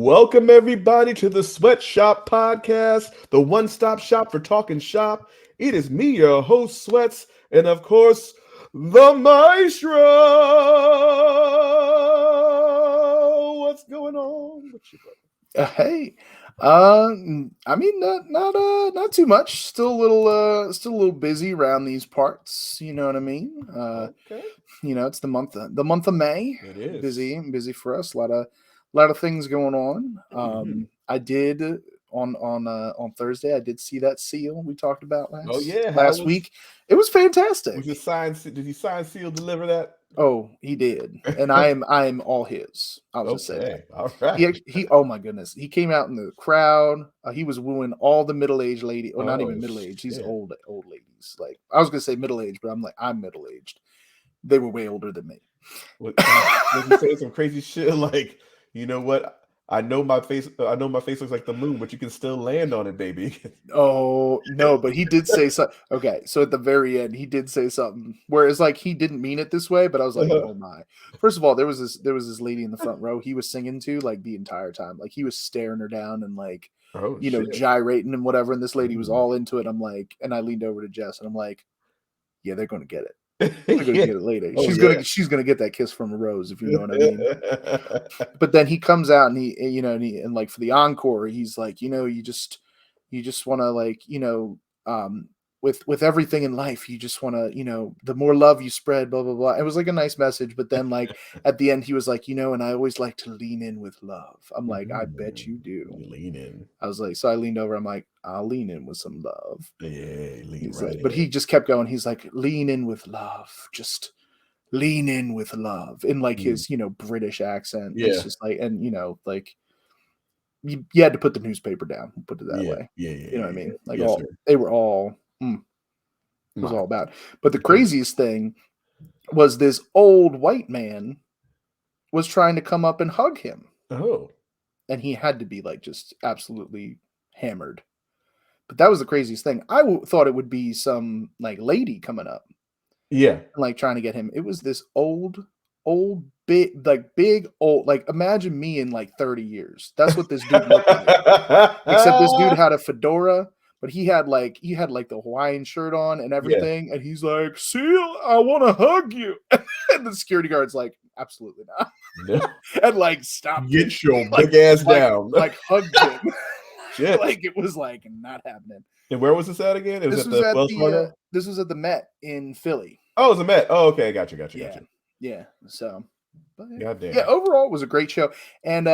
Welcome, everybody, to the Sweatshop Podcast, the one-stop shop for talking shop. It is me, your host, Sweats, and of course, the Maestro. What's going on with you, brother? Hey, I mean, not too much. Still a little busy around these parts. You know what I mean? Okay. It's the month of May. It is. Busy for us. A lot of things going on. I did on Thursday. I did see that seal we talked about last week. It was fantastic. Did he sign, seal, deliver that? Oh, he did, and I am all his. I'll just say that. All right. He oh my goodness, he came out in the crowd. He was wooing all the middle-aged ladies. Well, not even middle-aged. These old ladies. Like I was gonna say middle-aged, but I'm middle-aged. They were way older than me. Was he saying some crazy shit like, you know what? I know my face looks like the moon, but you can still land on it, baby. Oh no, but he did say something. Okay, so at the very end, he did say something where it's like he didn't mean it this way, but I was like, oh my. First of all, there was this lady in the front row he was singing to like the entire time. Like he was staring her down and like gyrating and whatever, and this lady was all into it. I'm like, and I leaned over to Jess and I'm like, yeah, they're gonna get it. They're gonna get it later. She's gonna get that kiss from a rose, if you know what I mean. But then he comes out and he like for the encore, he's like, you just want to like, with everything in life, you just want to, the more love you spread, blah blah blah. It was like a nice message, but then like at the end, he was like, and I always like to lean in with love. I'm like, I bet you do. Lean in. I was like, so I leaned over. I'm like, I'll lean in with some love. Yeah, but he just kept going. He's like, lean in with love. Just lean in with love in like his, British accent. Yeah. It's just like, and like you had to put the newspaper down. Put it that way. Yeah. You know what I mean? Like yes, they were all. It was all bad. But the craziest thing was this old white man was trying to come up and hug him. Oh. And he had to be like just absolutely hammered. But that was the craziest thing. I thought it would be some like lady coming up. Yeah. And, like trying to get him. It was this old, big, old, like imagine me in like 30 years. That's what this dude looked like. Except this dude had a fedora. But he had like the Hawaiian shirt on and everything, and he's like, "Seal, I want to hug you." And the security guard's like, "Absolutely not," and like, "Stop, get your big ass down." Like hugged him. Shit. Like it was like not happening. And where was this at again? This was at the Met in Philly. Oh, it was the Met. Oh, okay, gotcha. Yeah. So, goddamn. Yeah. Overall, it was a great show, and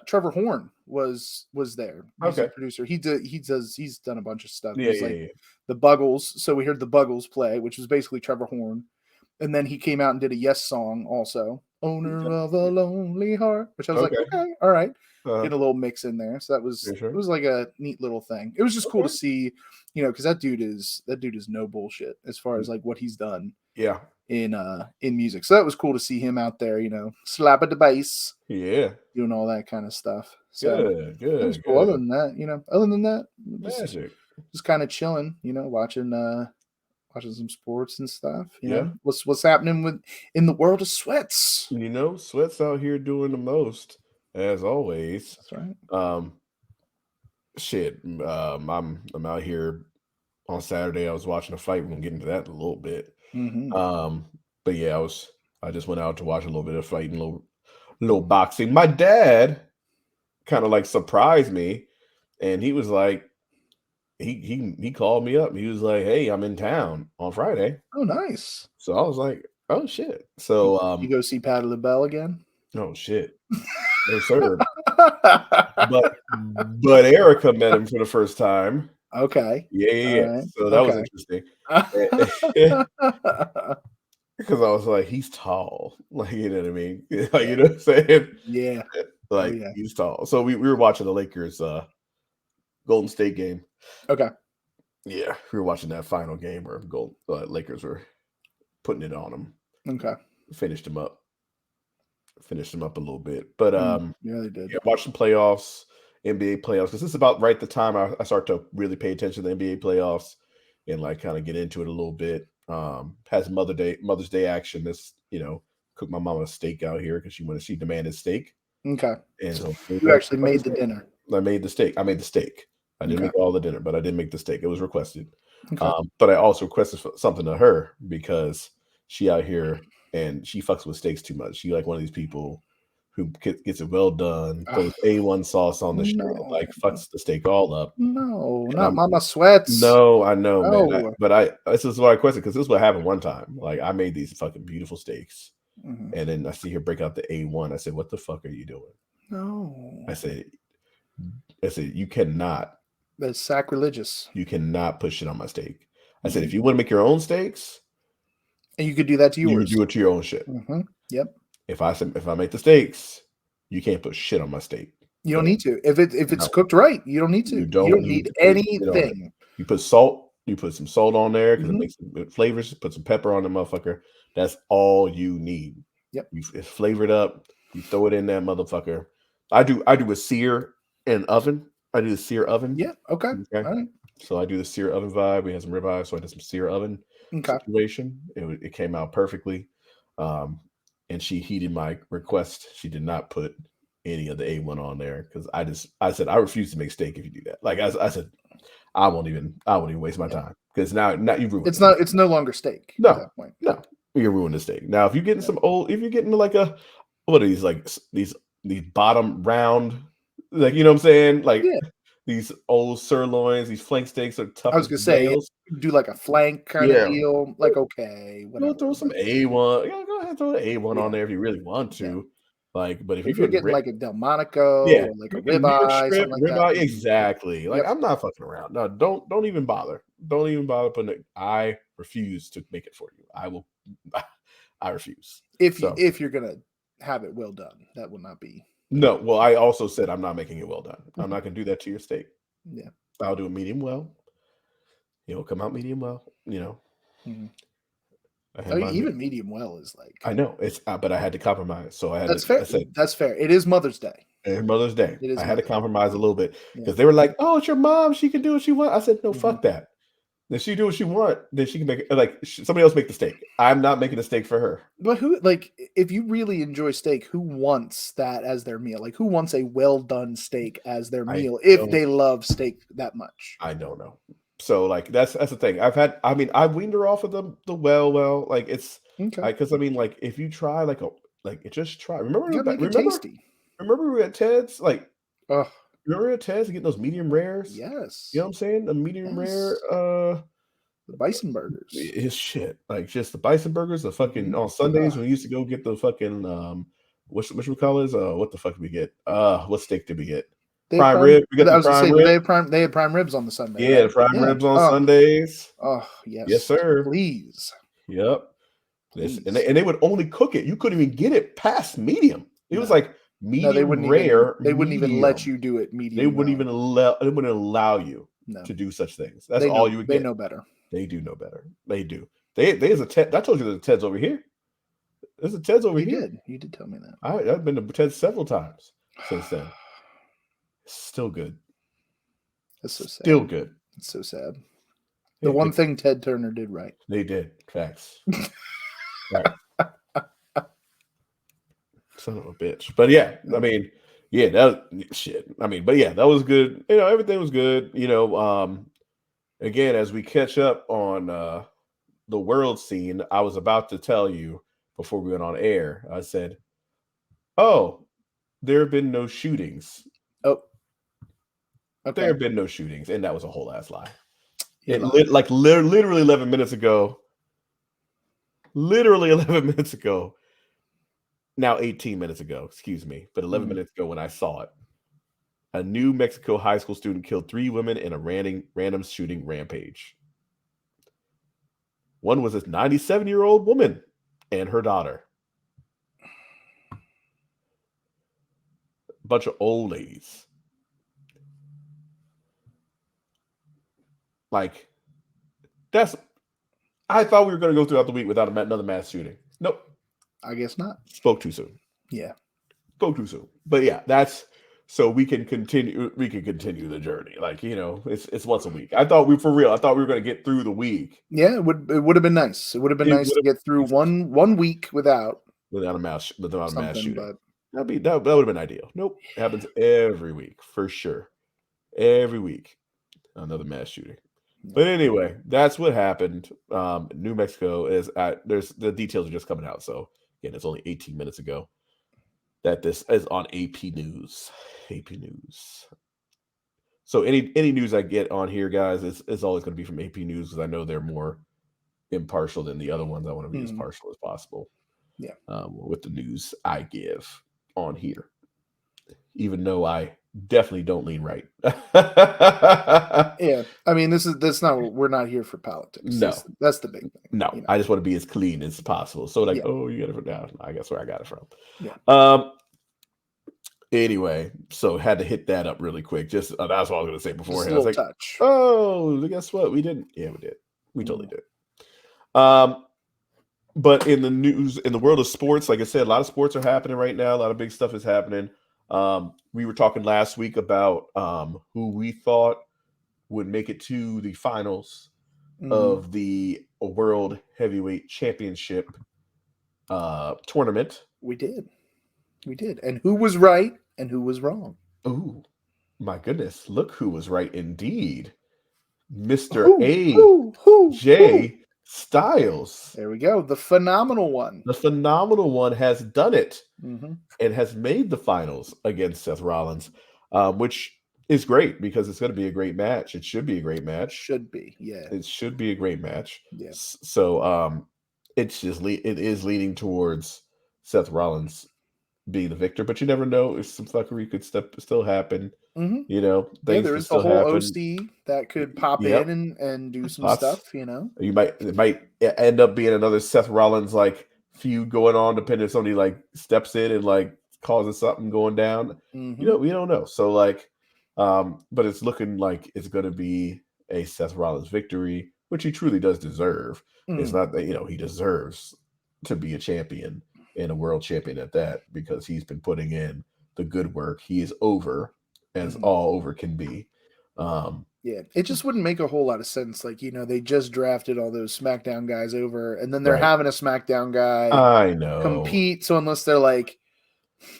Trevor Horn was there. He's a producer. He's done a bunch of stuff. Yeah. The Buggles. So we heard the Buggles play, which was basically Trevor Horn, and then he came out and did a Yes song also, "Owner of a Lonely Heart," which I was like, okay, all right. Get a little mix in there. So that was it was like a neat little thing. It was just cool to see, because that dude is no bullshit as far as like what he's done. Yeah. In music. So that was cool to see him out there, slap at the bass. Yeah. Doing all that kind of stuff. So good. It was cool. Other than that, magic. Just kind of chilling, watching some sports and stuff. Yeah. What's happening in the world of Sweats? Sweats out here doing the most, as always. That's right. I'm out here on Saturday. I was watching a fight. We're gonna get into that in a little bit. Mm-hmm. But yeah, I just went out to watch a little bit of fighting, a little boxing. My dad kind of like surprised me, and he was like, he called me up. He was like, "Hey, I'm in town on Friday." Oh, nice. So I was like, "Oh shit!" So you go see Patty LaBelle again? Oh shit, no sir. but Erica met him for the first time. Okay. Yeah. Right. So that was interesting. Because I was like, he's tall. Like, you know what I mean? Like, you know what I'm saying? Yeah. Like, he's tall. So we were watching the Lakers Golden State game. Okay. Yeah. We were watching that final game where Lakers were putting it on them. Okay. Finished them up a little bit. But yeah, they did. Yeah, watch the playoffs. NBA playoffs, because this is about right the time I start to really pay attention to the NBA playoffs and like kind of get into it a little bit. Has Mother's Day action. This, cook my mama a steak out here because she demanded steak. Okay. And So so you actually made the dinner. I made the steak. I made the steak. I didn't Okay. make all the dinner, but I did make the steak. It was requested. Okay. But I also requested something to her because she out here and she fucks with steaks too much. She like one of these people who gets it well done, throws A1 sauce on the shit, and No. like fucks the steak all up. No, And not I'm Mama Sweats. no, I know, man. No. This is why I requested because this is what happened one time. Like I made these fucking beautiful steaks, Mhm. and then I see her break out the A1. I said, "What the fuck are you doing?" No. I said, you cannot That's sacrilegious. put shit on my steak. I said, Mhm. if you want to make your own steaks, And you could do that to you yours. do it to your own shit. Yep. If I make the steaks, you can't put shit on my steak. You don't need to. If it's cooked right, you don't need to. You You don't don't need need to put shit on it. anything. You put salt. You put some salt on there because Mhm. it makes it flavors. Put some pepper on the motherfucker. That's all you need. Yep. It's flavored up. You throw it in that motherfucker. I do a sear and oven. I do the sear oven. Yeah. Okay. Okay. All right. So I do the sear oven vibe. We had some ribeye, so I did some sear oven Okay. situation. It came out perfectly. And she heeded my request. She did not put any of the A1 on there because I said I refuse to make steak if you do that. Like I said, I won't even waste my time because now you ruined It's it. not. It's no longer steak at that point. No, you're ruining the steak. Now if you're getting if you're getting like what are these like these bottom round, like you know what I'm saying, like these old sirloins, these flank steaks are tough I was as gonna say nails. do like a flank kind of deal. Like okay, whatever. Throw some A1. Yeah, go ahead, throw the A1 on there if you really want to. Yeah. Like, but if you're If you're getting getting like a Delmonico or like a New York ribeye, strip, something like that. ribeye, exactly. Like I'm not fucking around. No, don't even bother. Don't even bother putting it. I refuse to make it for you. I will. I refuse. If you're gonna have it well done, that will not be. No, well, I also said I'm not making it well done. I'm not gonna do that to your steak. Yeah, I'll do it medium well. It'll come out medium well. You know. Even medium well is like. I know it's, but I had to compromise. So I had That's to. fair. I said, that's fair. It is Mother's Day. and Mother's Day. I had to compromise a little bit because they were like, "Oh, it's your mom. She can do what she wants." I said, "No, fuck that. If she do what she want, then she can make it. Like somebody else make the steak. I'm not making a steak for her." But who, like, if you really enjoy steak, who wants that as their meal? Like, who wants a well done steak as their meal if they love steak that much? I don't know. So like that's the thing. I weaned her off of the well. Like it's because I mean like if you try just try. Remember tasty. Remember we were at Ted's like. Oh, remember at Ted's to get those medium rares? Yes. You know what I'm saying? The medium rare. The bison burgers. His shit. Like just the bison burgers. The fucking on Sundays we used to go get the fucking what we call it? What the fuck did we get? What steak did we get? Prime rib. We got the prime rib. They had prime ribs on the Sunday. Yeah, the prime ribs on Sundays. Oh yes. Yes, sir. Please. Yep. And they would only cook it. You couldn't even get it past medium. It was like medium rare. They wouldn't even let you do it medium. They wouldn't allow you to do such things. That's all you would get. They know better. They do know better. They do. There's a Ted. I told you there's a Ted's over here. There's a Ted's over here. You did tell me that. I've been to Ted's several times since then. Still good. That's so sad. Still good. It's so sad. The one thing Ted Turner did right. They did. Facts. Right. Son of a bitch. But yeah, I mean, yeah, that shit. I mean, but yeah, that was good. You know, everything was good. You know, again, as we catch up on the world scene, I was about to tell you before we went on air. I said, "Oh, there have been no shootings." Oh, okay. There have been no shootings, and that was a whole ass lie. Literally 11 minutes ago. Literally 11 minutes ago. Now 18 minutes ago, excuse me, but 11 minutes ago when I saw it. A New Mexico high school student killed 3 women in a random shooting rampage. One was a 97-year-old woman and her daughter. A bunch of old ladies. Like, I thought we were going to go throughout the week without another mass shooting. Nope. I guess not. Spoke too soon. Yeah. Spoke too soon. But yeah, that's so we can continue the journey. Like, you know, it's once a week. I thought we were going to get through the week. Yeah, it would have been nice. It would have been nice to get through one week without a mass shooting. that would have been ideal. Nope, it happens every week for sure. Every week, another mass shooting. But Yeah. anyway, that's what happened. New Mexico is there's the details are just coming out. So again, it's only 18 minutes ago that this is on AP News. AP News. So any news I get on here, guys, is always going to be from AP News because I know they're more impartial than the other ones. I want to be as partial as possible. Yeah. With the news I give on here, even though I definitely don't lean right. Yeah, I mean, that's not we're not here for politics. No, That's the big thing. no, You know? I just want to be as clean as possible. So like, Yeah. oh, you got it from down. I guess where I got it from. Yeah. Anyway, so had to hit that up really quick. Just that's what I was gonna say Just a beforehand. I was little like, touch. oh, guess what? We didn't. Yeah, we did. We totally did. But in the news, in the world of sports, like I said, a lot of sports are happening right now. A lot of big stuff is happening. We were talking last week about who we thought would make it to the finals of the World Heavyweight Championship tournament. We did, and who was right and who was wrong? Ooh, my goodness! Look who was right indeed, Mr. Who? AJ Styles. There we go. The phenomenal one. The phenomenal one has done it and has made the finals against Seth Rollins, which is great because it's going to be a great match. It should be a great match. Should be, yeah. It should be a great match. Yeah. So it's just it is leaning towards Seth Rollins being the victor, but you never know if some fuckery could still happen. You know, yeah, there is the whole OC that could pop in and do some stuff. You know, it might end up being another Seth Rollins like feud going on, depending if somebody like steps in and like causes something going down. You know, we don't know. So like, but it's looking like it's going to be a Seth Rollins victory, which he truly does deserve. It's not that he deserves to be a champion and a world champion at that because he's been putting in the good work. He is over as all over can be. Yeah, it just wouldn't make a whole lot of sense. Like, they just drafted all those SmackDown guys over, and then they're having a SmackDown guy I know compete. So unless they're like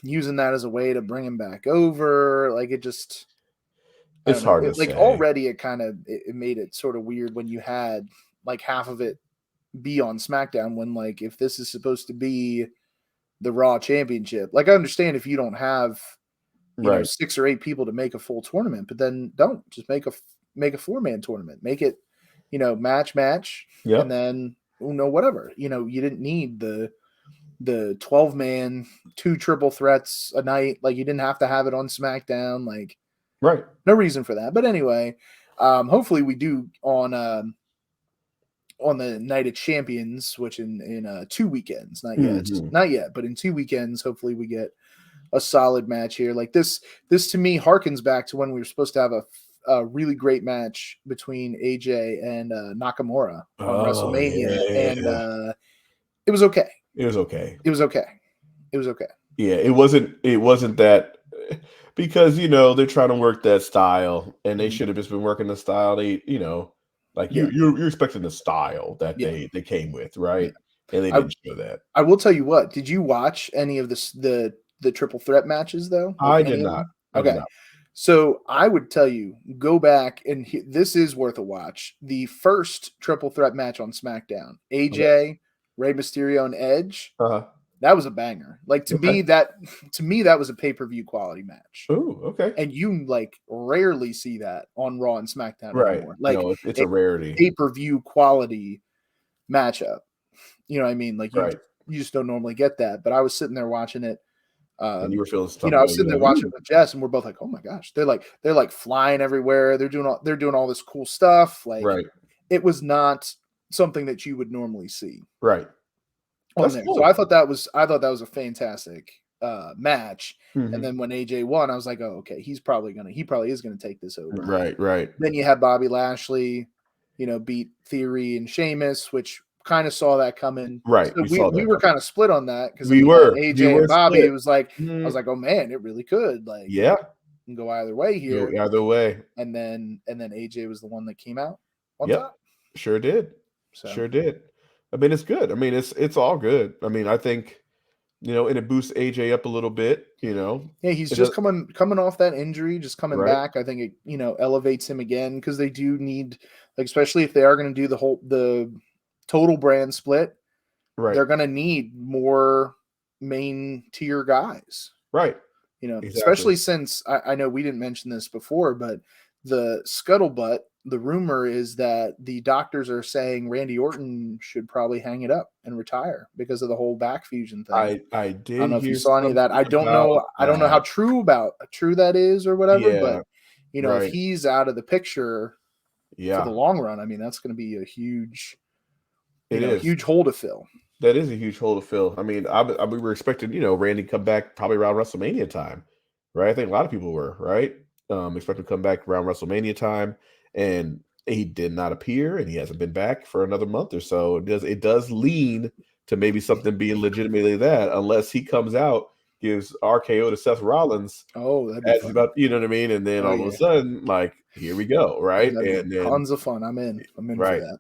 using that as a way to bring him back over, like it's hard to like say. Already it kind of it made it sort of weird when you had like half of it be on SmackDown when like if this is supposed to be the Raw Championship, like I understand if you don't have 6 or 8 people to make a full tournament, but then don't just make a 4-man tournament, make it match and then whatever. You didn't need the 12-man 2 triple threats a night. Like you didn't have to have it on SmackDown. Like no reason for that. But anyway, hopefully we do on the Night of Champions, which in 2 weekends, not yet, but in 2 weekends, hopefully we get a solid match here. Like this to me harkens back to when we were supposed to have a really great match between AJ and Nakamura on WrestleMania, and it was okay. Yeah, it wasn't that because they're trying to work that style, and they should have just been working the style they like you're expecting the style that they came with, right? And they didn't show that. I will tell you what. Did you watch any of the triple threat matches though? Like I did not. Okay. So I would tell you, go back and this is worth a watch. The first triple threat match on SmackDown, AJ, Rey Mysterio, and Edge. That was a banger. Like to me, that was a pay-per-view quality match. Oh, okay. And you like rarely see that on Raw and SmackDown anymore. Like no, it's a rarity. Pay-per-view quality matchup. You know what I mean? Like you just don't normally get that. But I was sitting there watching it. And you were feeling I was sitting there watching it with Jess, and we're both like, "Oh my gosh!" They're like flying everywhere. They're doing all this cool stuff. Like, it was not something that you would normally see. On there. Cool. So I thought that was a fantastic match. And then when AJ won, I was like, "Oh, okay, he probably is gonna take this over." Right. Then you had Bobby Lashley, beat Theory and Sheamus, which kind of saw that coming. So we were kind of split on that because AJ and Bobby. Split. It was like I was like, oh man, it really could can go either way here. Either way. And then AJ was the one that came out on top. top. Sure did. I mean, it's good. I mean, it's all good. I mean, I think and it boosts AJ up a little bit. Yeah, he's It just does, coming off that injury, just coming right, back. I think it elevates him again because they do need, like, especially if they are going to do the total brand split, right, they're going to need more main tier guys. right, Especially exactly. since I know we didn't mention this before, but the scuttlebutt, the rumor is that the doctors are saying Randy Orton should probably hang it up and retire because of the whole back fusion thing. I I don't did know if you hear saw any of that. something I don't about know. I don't know how that. true that is or whatever. Yeah, But if right. he's out of the picture for the Yeah, long run, I mean, that's going to be a huge, it is. huge hole to fill. That is a huge hole to fill. I mean, we were expecting, Randy to come back probably around WrestleMania time, right? I think a lot of people were, right? Expecting to come back around WrestleMania time, and he did not appear, and he hasn't been back for another month or so. It does lean to maybe something being legitimately that, unless he comes out, gives RKO to Seth Rollins Oh, that'd be as fun. about, you know what I mean, and then Oh all of a yeah, sudden, like, here we go, right? that'd be And then tons of fun. I'm in. I'm in for right. that.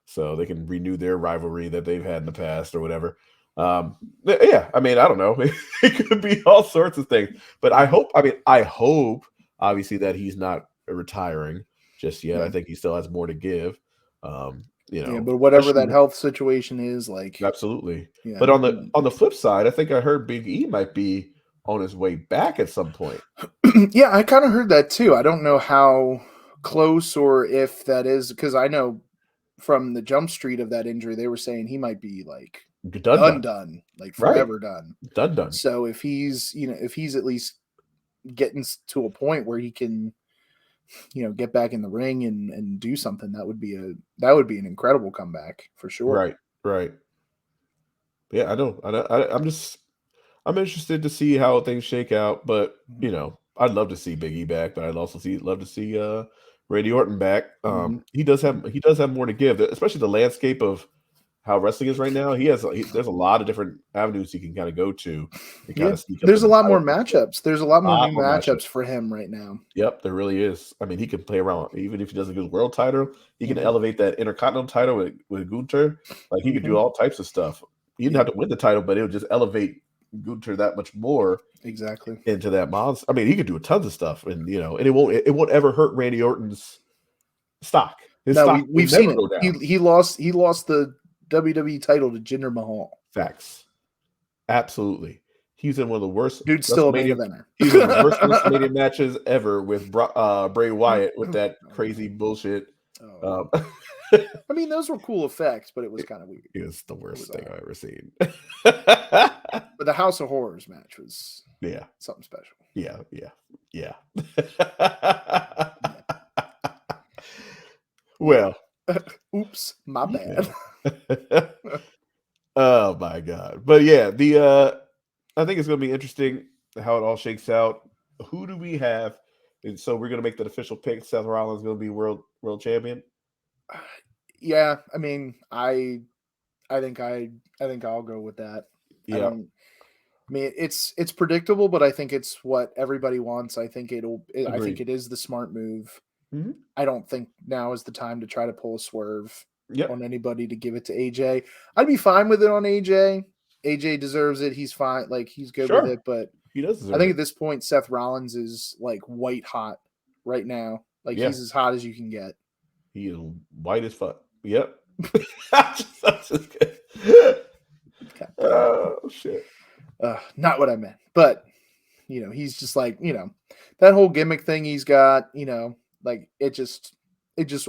So they can renew their rivalry that they've had in the past or whatever. Yeah, I mean, I don't know. It could be all sorts of things, but I Mhm. hope. I mean, I hope obviously that he's not retiring just yet. Yeah. I think he still has more to give. Yeah, but whatever that Especially health situation is, like, absolutely. yeah, But on the flip side, I think I heard Big E might be on his way back at some point. yeah, I kind of heard that too. I don't know how close or if that is because I know from the jump street of that injury, they were saying he might be like Done, done. done, like Right, forever done. done, done. So if he's, if he's at least getting to a point where he can, get back in the ring and do something, that would be an incredible comeback for sure. Right, right. Yeah, I know. I'm interested to see how things shake out, but I'd love to see Big E back, but I'd also love to see Randy Orton back. Mm-hmm. He does have more to give, especially the landscape of how wrestling is right now. There's a lot of different avenues he can kind of go to kind Yeah, of sneak up in there's a the lot more title picture. matchups. There's a lot A more lot new more matchups matchups. for him right now. Yep, there really is. I mean, he can play around even if he doesn't get his world title. He can Mm-hmm. elevate that Intercontinental title with Gunther. Like he could Mm-hmm. do all types of stuff. He didn't Yeah, have to win the title, but it would just elevate Gunther that much more exactly. into that monster. I mean, he could do tons of stuff, and it won't ever hurt Randy Orton's stock. His No, stock will we've seen never it. go He down. he lost the WWE title to Jinder Mahal. Facts, absolutely. He's in one of the worst Dude's still a main WrestleMania. eventer. He's in the worst WrestleMania matches ever with Bray Wyatt with that Oh crazy man. bullshit. Oh. Um, I mean, those were cool effects, but it was kind of weird. It's the It was worst thing odd. I've ever seen. But the House of Horrors match was Yeah, something special. yeah, yeah, yeah. Yeah. Well, Oops, my bad. yeah. Oh my god. But yeah, the I think it's gonna be interesting how it all shakes out. Who do we have? And so we're gonna make that official pick. Seth Rollins is gonna be world champion. Yeah, I mean, I think I think I'll go with that. I Yeah, don't. I mean, it's predictable, but I think it's what everybody wants. I think agreed. it is the smart move. Mhm. I don't think now is the time to try to pull a swerve Yep, on anybody to give it to AJ. I'd be fine with it on AJ. AJ deserves it. He's fine. Like he's good with sure. it. But He does I deserve think it. at this point, Seth Rollins is like white hot right now. Like Yeah, he's as hot as you can get. he is white as fuck. Yep. Just kidding. God damn it. Oh shit. Not what I meant. But he's just like, that whole gimmick thing he's got, like it just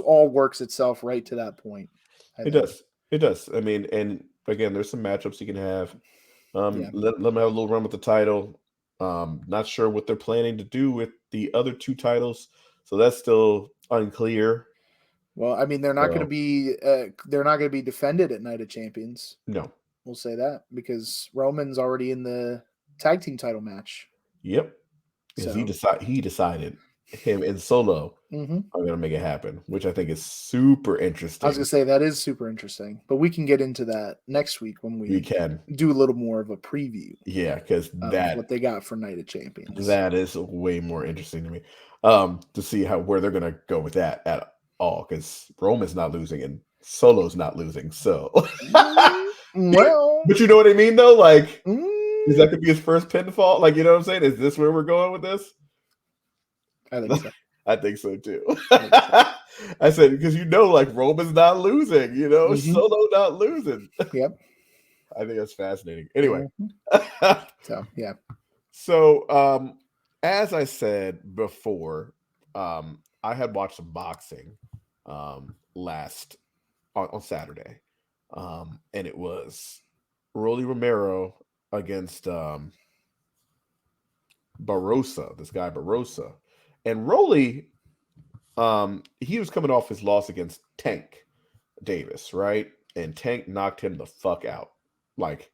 all works itself right to that point, I It think. does. It does. I mean, and again, there's some matchups you can have. Yeah. Let them have a little run with the title. Not sure what they're planning to do with the other two titles, so that's still unclear. Well, I mean, So they're not going to be defended at Night of Champions. no. We'll say that because Roman's already in the tag team title match. Yep. Because So, he decided him and Solo mhm. are gonna make it happen, which I think is super I was going interesting. to say that is super interesting, but we can get into that next week when We we can. do a little more of a preview Yeah, because of what they got for Night of Champions. that is way more interesting to me. To see where they're gonna go with that at all, because Roman's not losing and Solo's not losing. So Mm, Yeah, well, but you know what I mean though? Like Is that gonna be his first pinfall? Like, you know what I'm saying? Is this where we're going with this? I think so. I think so too. I think so. I said because like Roman's not losing, Solo not losing. Yep. I think that's fascinating. Anyway, So yeah. so as I said before, I had watched some boxing last on Saturday, and it was Rolly Romero against Barrosa, this guy Barrosa, and Rolly, he was coming off his loss against Tank Davis, right? And Tank knocked him the fuck out. Like,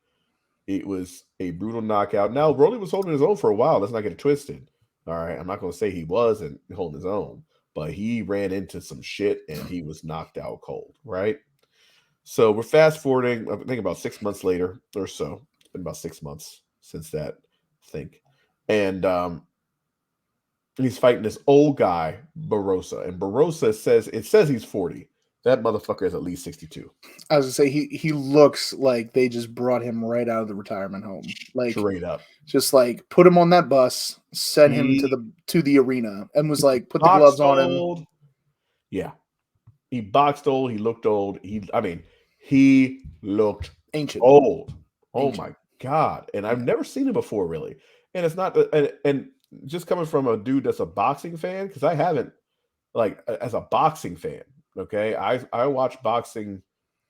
it was a brutal knockout. Now, Rolly was holding his own for a while. Let's not get it twisted. All right. I'm not going to say he wasn't holding his own, but he ran into some shit and he was knocked out cold, right? So we're fast forwarding, I think about 6 months later or so. It's been about 6 months since that, I think. And he's fighting this old guy, Barrosa. And Barrosa says he's 40. That motherfucker is at least 62. I was gonna say he looks like they just brought him right out of the retirement home. Like Straight up. just like put him on that bus, sent him to the arena, and was like, put the gloves on him. Yeah. He boxed old, he looked old. He looked ancient. Old. Oh my God. And I've never seen him before, really. And it's not and just coming from a dude that's a boxing fan, because I haven't, like, as a boxing fan, okay, I watch boxing.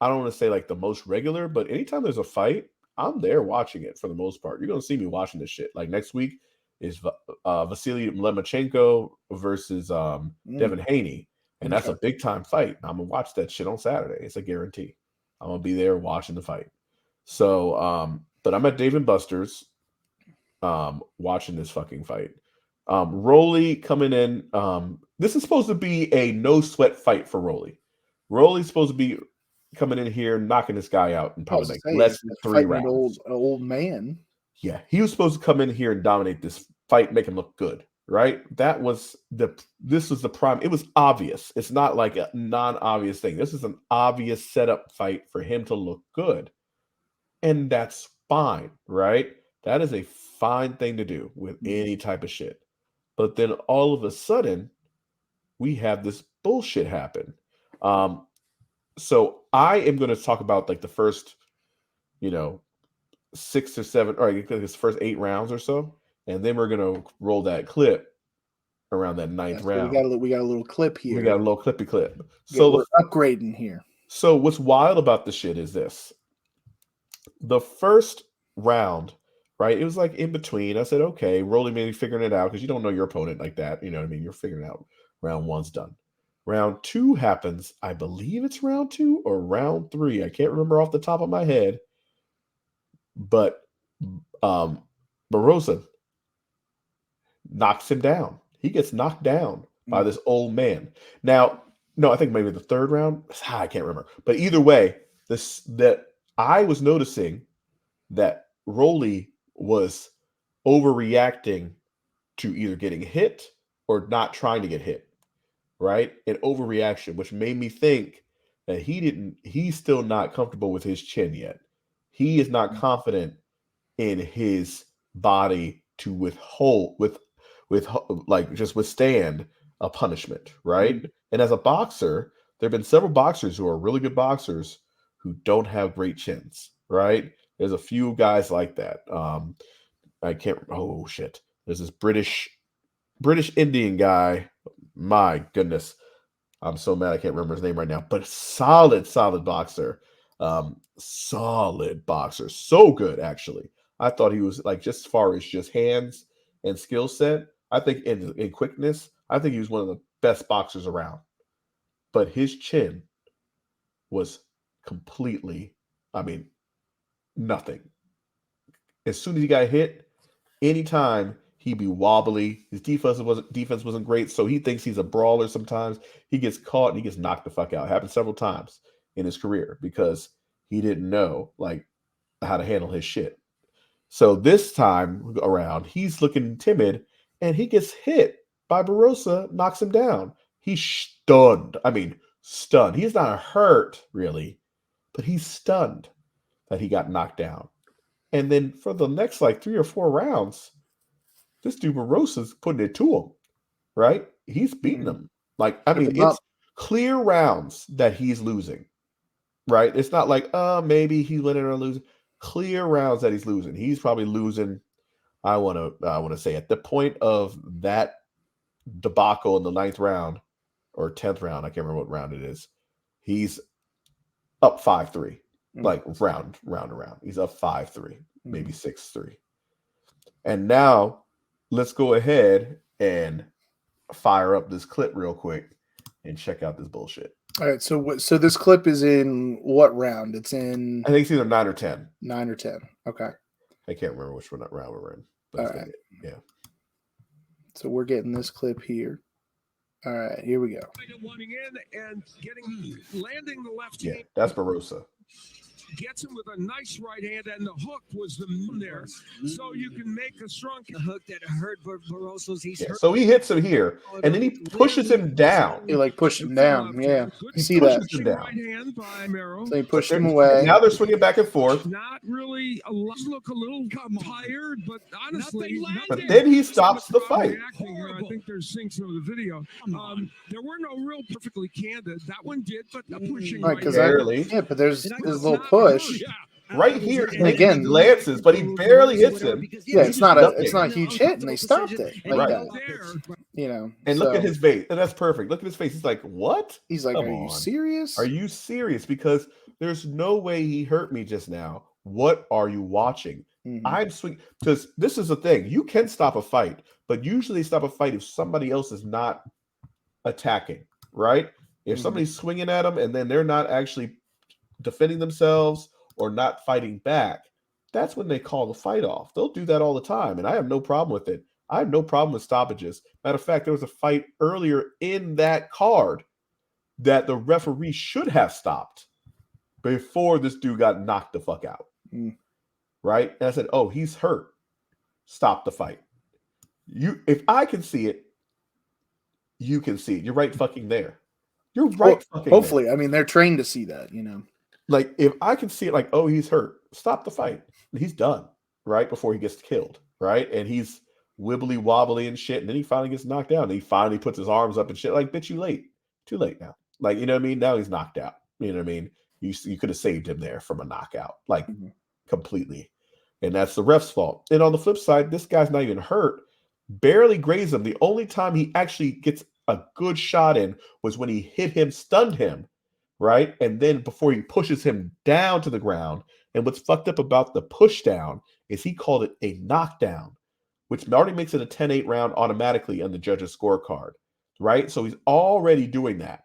I don't want to say like the most regular, but anytime there's a fight, I'm there watching it for the most part. You're gonna see me watching this shit. Like next week is Vasily Lomachenko versus Devin Haney, and that's a big time fight. I'm gonna watch that shit on Saturday. It's a guarantee. I'm gonna be there watching the fight. So, but I'm at Dave and Buster's, watching this fucking fight. Rolly coming in. This is supposed to be a no sweat fight for Rolly. Rolly's supposed to be coming in here, knocking this guy out in probably like less than 3 rounds. An old man. Yeah, he was supposed to come in here and dominate this fight, make him look good, right? This was the prime. It was obvious. It's not like a non-obvious thing. This is an obvious setup fight for him to look good, and that's fine, right? That is a fine thing to do with any type of shit. But then all of a sudden, we have this bullshit happen. So I am going to talk about like the first, 6 or 7, or I guess first 8 rounds or so, and then we're going to roll that clip around that 9th round. We got a little clip here. We got a little clippy clip. So we're upgrading here. So what's wild about this shit is this. The first round, right? It was like in between. I said, okay, Rolly maybe figuring it out because you don't know your opponent like that. You know what I mean? You're figuring out. Round 1's done. Round 2 happens. I believe it's round 2 or round 3. I can't remember off the top of my head. But Barrosa knocks him down. He gets knocked down by this old man. Now, no, I think maybe the 3rd round. I can't remember. But either way, that I was noticing that Rolly was overreacting to either getting hit or not trying to get hit, right? An overreaction, which made me think that he's still not comfortable with his chin yet. He is not confident in his body to just withstand a punishment, right? And as a boxer, there have been several boxers who are really good boxers who don't have great chins, right? There's a few guys like that. I can't. Oh shit! There's this British Indian guy. My goodness, I'm so mad I can't remember his name right now. But solid boxer. Solid boxer. So good, actually. I thought he was like, just as far as just hands and skill set. I think in quickness, I think he was one of the best boxers around. But his chin was completely, nothing. As soon as he got hit, anytime he'd be wobbly. His defense wasn't great, so he thinks he's a brawler sometimes. He gets caught and he gets knocked the fuck out. It happened several times in his career because he didn't know like how to handle his shit. So this time around, he's looking timid and he gets hit by Barrosa, knocks him down. He's stunned. Stunned. He's not hurt, really, but he's stunned that he got knocked down. And then for the next like 3 or 4 rounds, this dude Barosa's putting it to him, right? He's beating him. Like, I mean, it's clear rounds that he's losing, right? It's not like, maybe he's winning or losing. Clear rounds that he's losing. He's probably losing. I want to say at the point of that debacle in the 9th round or 10th round, I can't remember what round it is. He's up 5-3, like round around. He's up 5-3, maybe 6-3. And now let's go ahead and fire up this clip real quick and check out this bullshit. All right, so this clip is in what round? It's in, I think it's either 9 or 10. 9 or 10. Okay. I can't remember which round we're in. All right. Yeah. So we're getting this clip here. All right, here we go. Wanting in and landing the left Yeah, hand. that's Barosa. Gets him with a nice right hand, and the hook was the there, so you can make a strong hook that hurt Barroso's. So he hits him here, and then he pushes him down. He like pushed him down. Yeah, you see that? Him down. Right hand by Mero. So he pushed him away. Now they're swinging back and forth. Not really. Look a little tired, but honestly, but then he stops the fight. I think they're seeing some of the video. There were no real perfectly candid. That one did, but pushing right because barely. Yeah, but there's this little push. Right here, and again, glances, but he barely hits him. Yeah, it's not a huge hit, and they stopped it like right. that. You know, and look at his face, and that's perfect. Look at his face. He's like, "What?" He's like, "Are you serious? Are you serious? Because there's no way he hurt me just now. What are you watching?" I'm swinging because this is the thing. You can stop a fight, but usually stop a fight if somebody else is not attacking, right? If somebody's swinging at them and then they're not actually defending themselves or not fighting back, that's when they call the fight off. They'll do that all the time, and I have no problem with it. I have no problem with stoppages. Matter of fact, there was a fight earlier in that card that the referee should have stopped before this dude got knocked the fuck out. Right? And I said, "Oh, he's hurt. Stop the fight." If I can see it, you can see it. You're right fucking there. You're right fucking hopefully. there. I mean, they're trained to see that, you know. Like, if I can see it, like, oh, he's hurt, stop the fight. He's done, right? Before he gets killed, right? And he's wibbly wobbly and shit. And then he finally gets knocked down. And he finally puts his arms up and shit. Like, bitch, you late. Too late now. Like, you know what I mean? Now he's knocked out. You know what I mean? You could have saved him there from a knockout, like completely. And that's the ref's fault. And on the flip side, this guy's not even hurt. Barely grazed him. The only time he actually gets a good shot in was when he hit him, stunned him, right? And then before he pushes him down to the ground. And what's fucked up about the push down is he called it a knockdown, which already makes it a 10-8 round automatically on the judge's scorecard, right? So he's already doing that.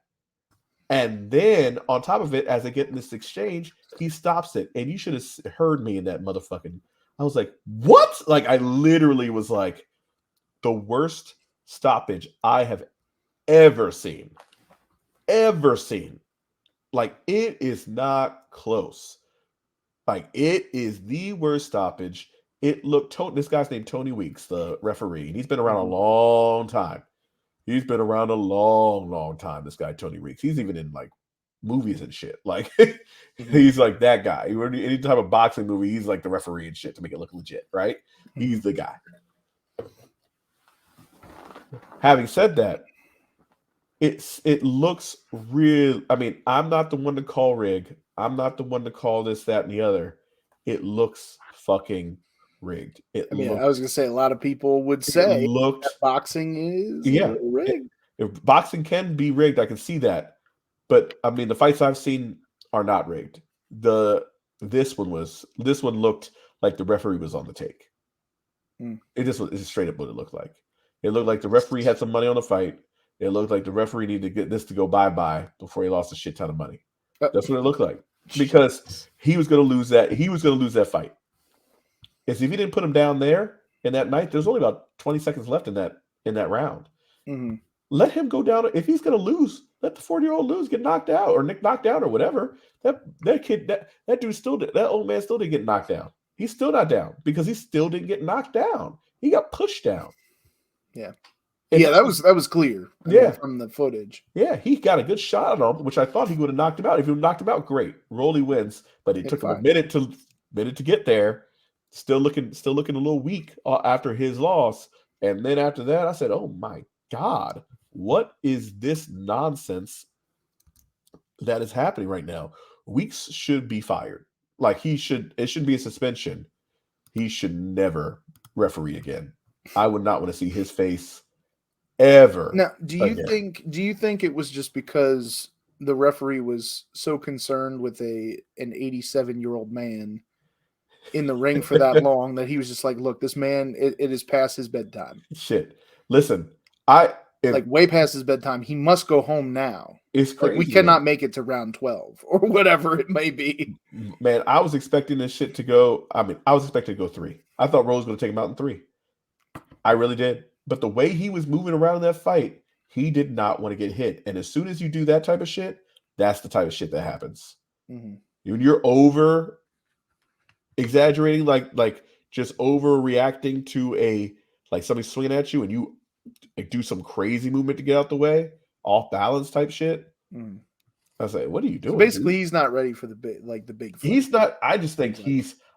And then on top of it, as they get in this exchange, he stops it. And you should have heard me in that motherfucking, I was like, what? Like, I literally was like, the worst stoppage I have ever seen. Like, it is not close. Like, it is the worst stoppage. It looked, this guy's named Tony Weeks, the referee, and he's been around a long time. He's been around a long, long time, this guy, Tony Weeks. He's even in, like, movies and shit. Like, he's like that guy. Any type of boxing movie, he's like the referee and shit to make it look legit, right? He's the guy. Having said that, it looks real. I mean, I'm not the one to call rig. I'm not the one to call this, that, and the other. It looks fucking rigged. I was gonna say a lot of people would say that boxing is rigged. If boxing can be rigged, I can see that. But I mean, the fights I've seen are not rigged. This one looked like the referee was on the take. It's straight up what it looked like. It looked like the referee had some money on the fight. It looked like the referee needed to get this to go bye-bye before he lost a shit ton of money. That's what it looked like. Because he was going to lose that. He was going to lose that fight. If he didn't put him down there in that night, there's only about 20 seconds left in that round. Let him go down. If he's going to lose, let the 40-year-old lose, get knocked out or knocked out or whatever. That dude that old man still didn't get knocked down. He's still not down because he still didn't get knocked down. He got pushed down. Yeah. And that was clear. From the footage. Yeah, he got a good shot on him, which I thought he would have knocked him out. If he knocked him out, great. Rolly wins, but it took him a minute to get there. still looking a little weak after his loss. And then after that, I said, "Oh my God, what is this nonsense that is happening right now?" Weeks should be fired. Like it should be a suspension. He should never referee again. I would not want to see his face ever. Now, do you again. think it was just because the referee was so concerned with an 87-year-old man in the ring for that long that he was just like, look, this man, it is past his bedtime. Shit. Listen, like way past his bedtime. He must go home now. It's crazy. Like we cannot make it to round 12 or whatever it may be. Man, I was expecting this shit to go. I mean, I was expecting to go 3. I thought Rose was going to take him out in 3. I really did. But the way he was moving around in that fight, he did not want to get hit. And as soon as you do that type of shit, that's the type of shit that happens. Mm-hmm. When you're over exaggerating, like just overreacting to like somebody swinging at you, and you like do some crazy movement to get out the way, off balance type shit. Mm. I was like, what are you doing? So basically, dude? he's not ready for the big fight. He's not. I just think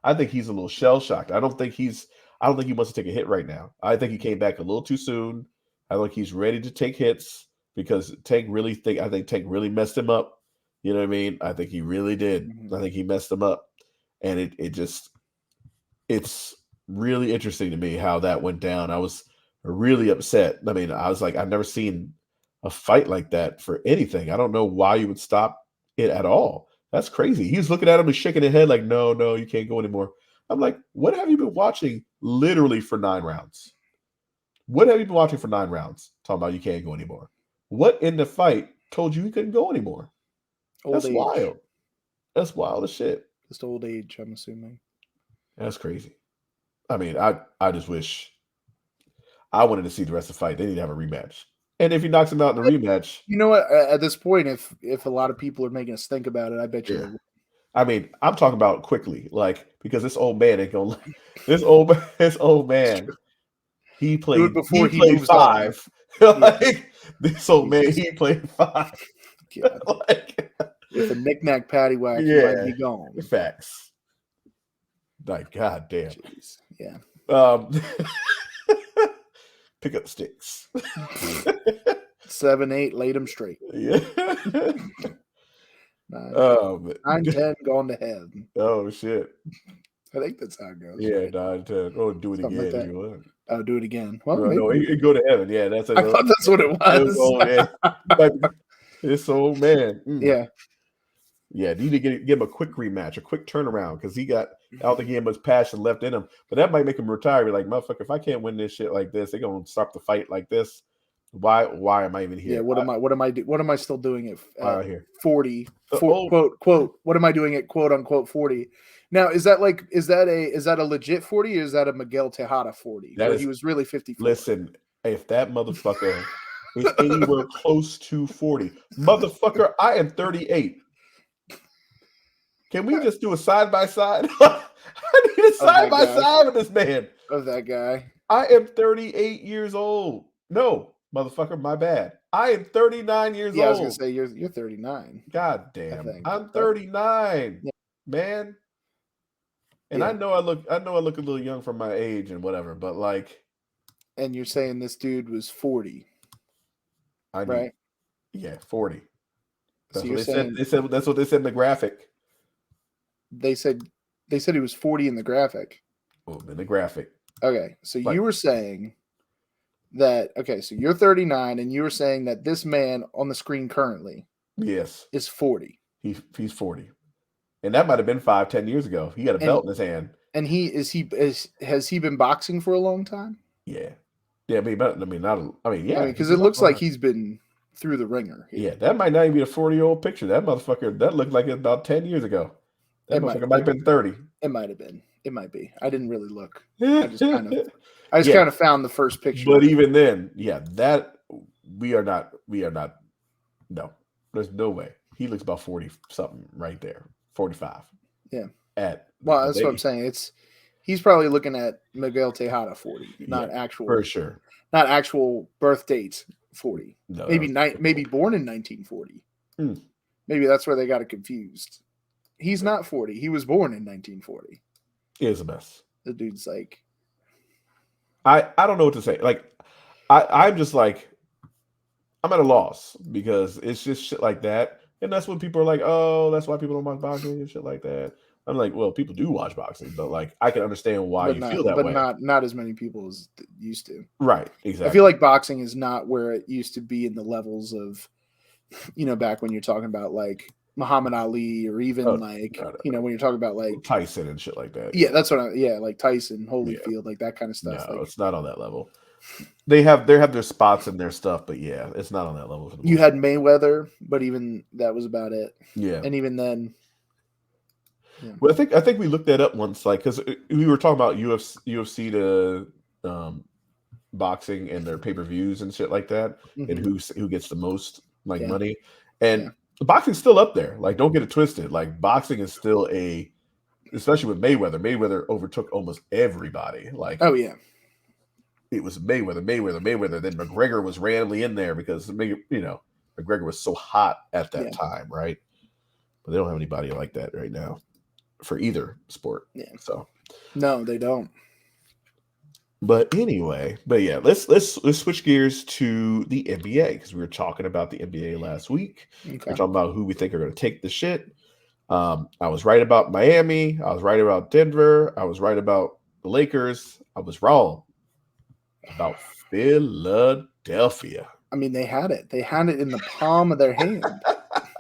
I think he's a little shell shocked. I don't think he wants to take a hit right now. I think he came back a little too soon. I think he's ready to take hits because Tank really messed him up. You know what I mean? I think he really did. Mm-hmm. I think he messed him up. And it's really interesting to me how that went down. I was really upset. I mean, I was like, I've never seen a fight like that for anything. I don't know why you would stop it at all. That's crazy. He was looking at him and shaking his head like, no, you can't go anymore. I'm like, what have you been watching literally for 9 rounds? What have you been watching for 9 rounds? Talking about you can't go anymore. What in the fight told you couldn't go anymore? That's wild. That's wild as shit. Just old age, I'm assuming. That's crazy. I mean, I just wish I wanted to see the rest of the fight. They need to have a rematch. And if he knocks him out in the rematch, you know what? At this point, if a lot of people are making us think about it, I bet you. Yeah. I mean, I'm talking about quickly, like because this old man ain't gonna. This old man, he played before he played 5. Like this old man, he played 5. Like, with a knick-knack paddywhack, he might be gone. Facts. Like goddamn. Jeez. Yeah. Pick up sticks. 7, 8, laid them straight. Yeah. 9, 10, gone to heaven. Oh shit. I think that's how it goes. Yeah, right? 9, 10. Oh, do it Something again like if you want. Oh, do it again. Well, no, it go to heaven. Yeah, that's. I thought that's what it was. This old man. Yeah. Yeah, need to give him a quick rematch, a quick turnaround, because I don't think he had much passion left in him. But that might make him retire. Be like, motherfucker, if I can't win this shit like this, they're gonna stop the fight like this. Why am I even here? Yeah, what am I still doing at here? 40? Quote, what am I doing at quote unquote 40? Now, is that a legit 40 or is that a Miguel Tejada 40? He was really 54. Listen, if that motherfucker is anywhere close to 40, motherfucker, I am 38. Can we just do a side by side? I need a side by side with this man. Of that guy. I am 38 years old. No, motherfucker, my bad. I am 39 years old. Yeah, I was gonna say you're 39. God damn. I'm 39, man. And I know I look a little young for my age and whatever, but like. And you're saying this dude was 40. Right? Yeah, 40. That's so what they said. That's what they said in the graphic. They said he was 40 in the graphic. Oh, in the graphic. Okay, so you were saying that. Okay, so you're 39, and you were saying that this man on the screen currently, is 40. He's 40, and that might have been 5-10 years ago. He got a belt in his hand. And has he been boxing for a long time? Yeah. Yeah, because it looks like he's been through the ringer. Yeah, that might not even be a 40-year-old picture. That motherfucker, that looked like it about 10 years ago. That motherfucker might have been 30. It might have been. It might be. I didn't really look. I just kind of found the first picture. But even then, that we are not. No, there's no way. He looks about 40 something right there. 45. Yeah. That's what I'm saying. He's probably looking at Miguel Tejada 40, not actual. For sure. Not actual birth dates 40. No, maybe born in 1940. Maybe that's where they got it confused. He's not 40. He was born in 1940. He is a mess. The dude's like, I don't know what to say. Like, I'm just like, I'm at a loss because it's just shit like that. And that's when people are like, oh, that's why people don't watch boxing and shit like that. I'm like, well, people do watch boxing, but like, I can understand why you feel that way. not as many people as used to. Right, exactly. I feel like boxing is not where it used to be in the levels of, back when you're talking about like Muhammad Ali or even when you're talking about like Tyson and shit like that. Yeah, that's what like Tyson, Holyfield, like that kind of stuff. No, like, it's not on that level. They have their spots and their stuff, but yeah, it's not on that level. You had Mayweather, but even that was about it. Yeah, and even then, well, I think we looked that up once, like because we were talking about UFC to boxing and their pay-per-views and shit like that, and who gets the most money, and boxing's still up there. Like, don't get it twisted. Like, boxing is still especially with Mayweather. Mayweather overtook almost everybody. Like, oh yeah. It was Mayweather. Then McGregor was randomly in there because McGregor was so hot at that time, right? But they don't have anybody like that right now for either sport. Yeah. So no, they don't. But anyway, let's switch gears to the NBA because we were talking about the NBA last week. Okay. We're talking about who we think are going to take the shit. I was right about Miami. I was right about Denver. I was right about the Lakers. I was wrong about Philadelphia. I mean, they had it. They had it in the palm of their hand.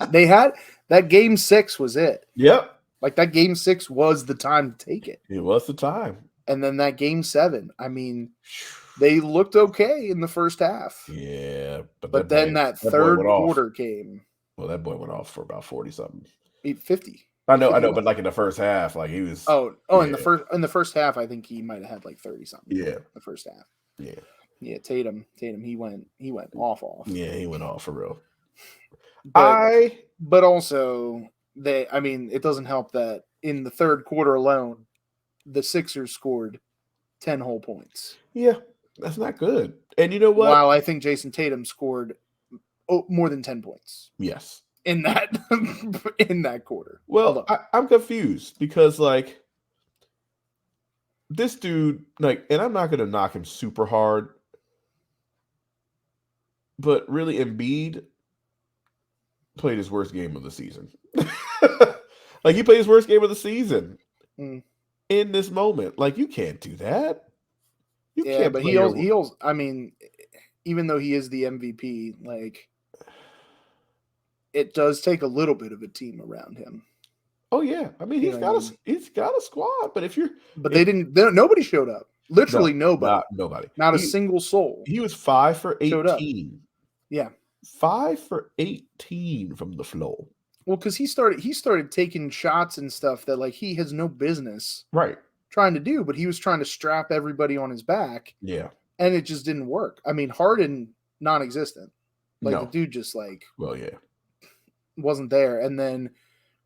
They had that game 6 was it. Yep. Like that game 6 was the time to take it. It was the time. And then that game 7, I mean, they looked okay in the first half. Yeah. But then that third quarter came. Well, that boy went off for about 40-something. 50. I know, but like in the first half, like he was. In the first half, I think he might have had like 30-something. Yeah. The first half. Yeah. Yeah, Tatum, he went off. Yeah, he went off for real. But also it doesn't help that in the third quarter alone, the Sixers scored 10 whole points. Yeah, that's not good. And you know what? While I think Jason Tatum scored more than 10 points. Yes. In that quarter. Well, I'm confused because like this dude, like, and I'm not going to knock him super hard, but really Embiid played his worst game of the season. Like, he played his worst game of the season in this moment. Like, you can't do that. You can't. But he also, I mean, even though he is the MVP, like, it does take a little bit of a team around him. Oh yeah, I mean, he's got a squad, but nobody showed up. Literally nobody. Not a single soul. He was 5 for 18. Yeah. 5 for 18 from the floor. Well, because he started taking shots and stuff that like he has no business trying to do, but he was trying to strap everybody on his back. Yeah. And it just didn't work. I mean, Harden non-existent. Like the dude just like wasn't there. And then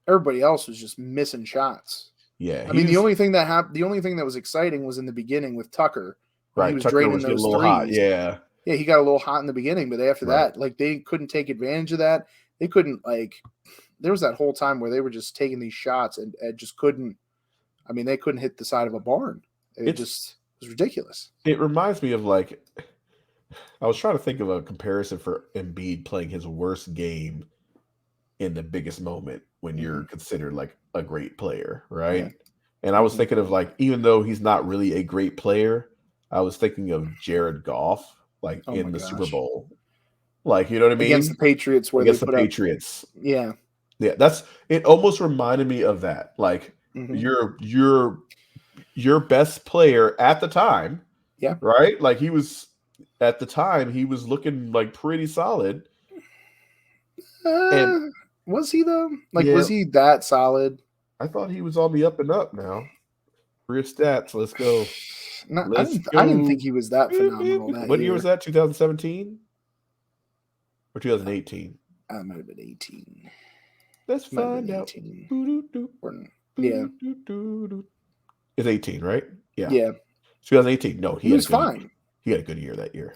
everybody else was just missing shots. Yeah. I mean, the only thing that was exciting was in the beginning with Tucker. Right. He was Tucker draining those threes. Hot. Yeah. Yeah, he got a little hot in the beginning, but after that, like they couldn't take advantage of that. They couldn't there was that whole time where they were just taking these shots and just couldn't. I mean, they couldn't hit the side of a barn. It was ridiculous. It reminds me of like, I was trying to think of a comparison for Embiid playing his worst game in the biggest moment when you're considered like a great player, right? Yeah. And I was thinking of like, even though he's not really a great player, I was thinking of Jared Goff, like in the Super Bowl. Like, you know what I mean? Against the Patriots, Patriots. Yeah. Yeah, it almost reminded me of that. Like your best player at the time. Yeah. Right? Like he was looking like pretty solid. And was he though? Like was he that solid? I thought he was on the up and up now. Real stats, let's go. I didn't think he was that phenomenal. What year was that? 2017 or 2018? I might have been 18. Let's find out. Yeah. It's 18, right? Yeah. Yeah. 2018. No, he was fine. He had a good year that year.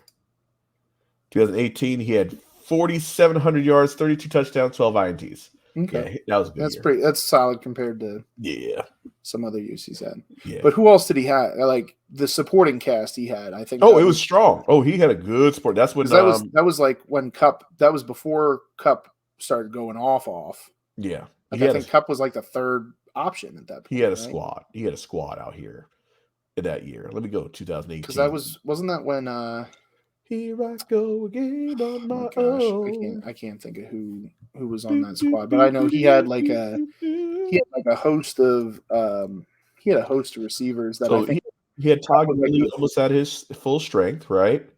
2018, he had 4,700 yards, 32 touchdowns, 12 INTs. Okay. Yeah, that was a good year. That's solid compared to some other use he's had. Yeah. But who else did he have? Like the supporting cast he had, I think. Oh, it was strong. Oh, he had a good sport. That's when that was like when Cup. That was before Cup started going off. Yeah. Like I think Cup was like the third option at that point. He had a squad. He had a squad out here in that year. Let me go 2018. Because wasn't that when here I go again on my gosh, own. I can't think of who was on that squad, but I know he had like a host of receivers that So I think he had Todd Gurley almost at his full strength, right?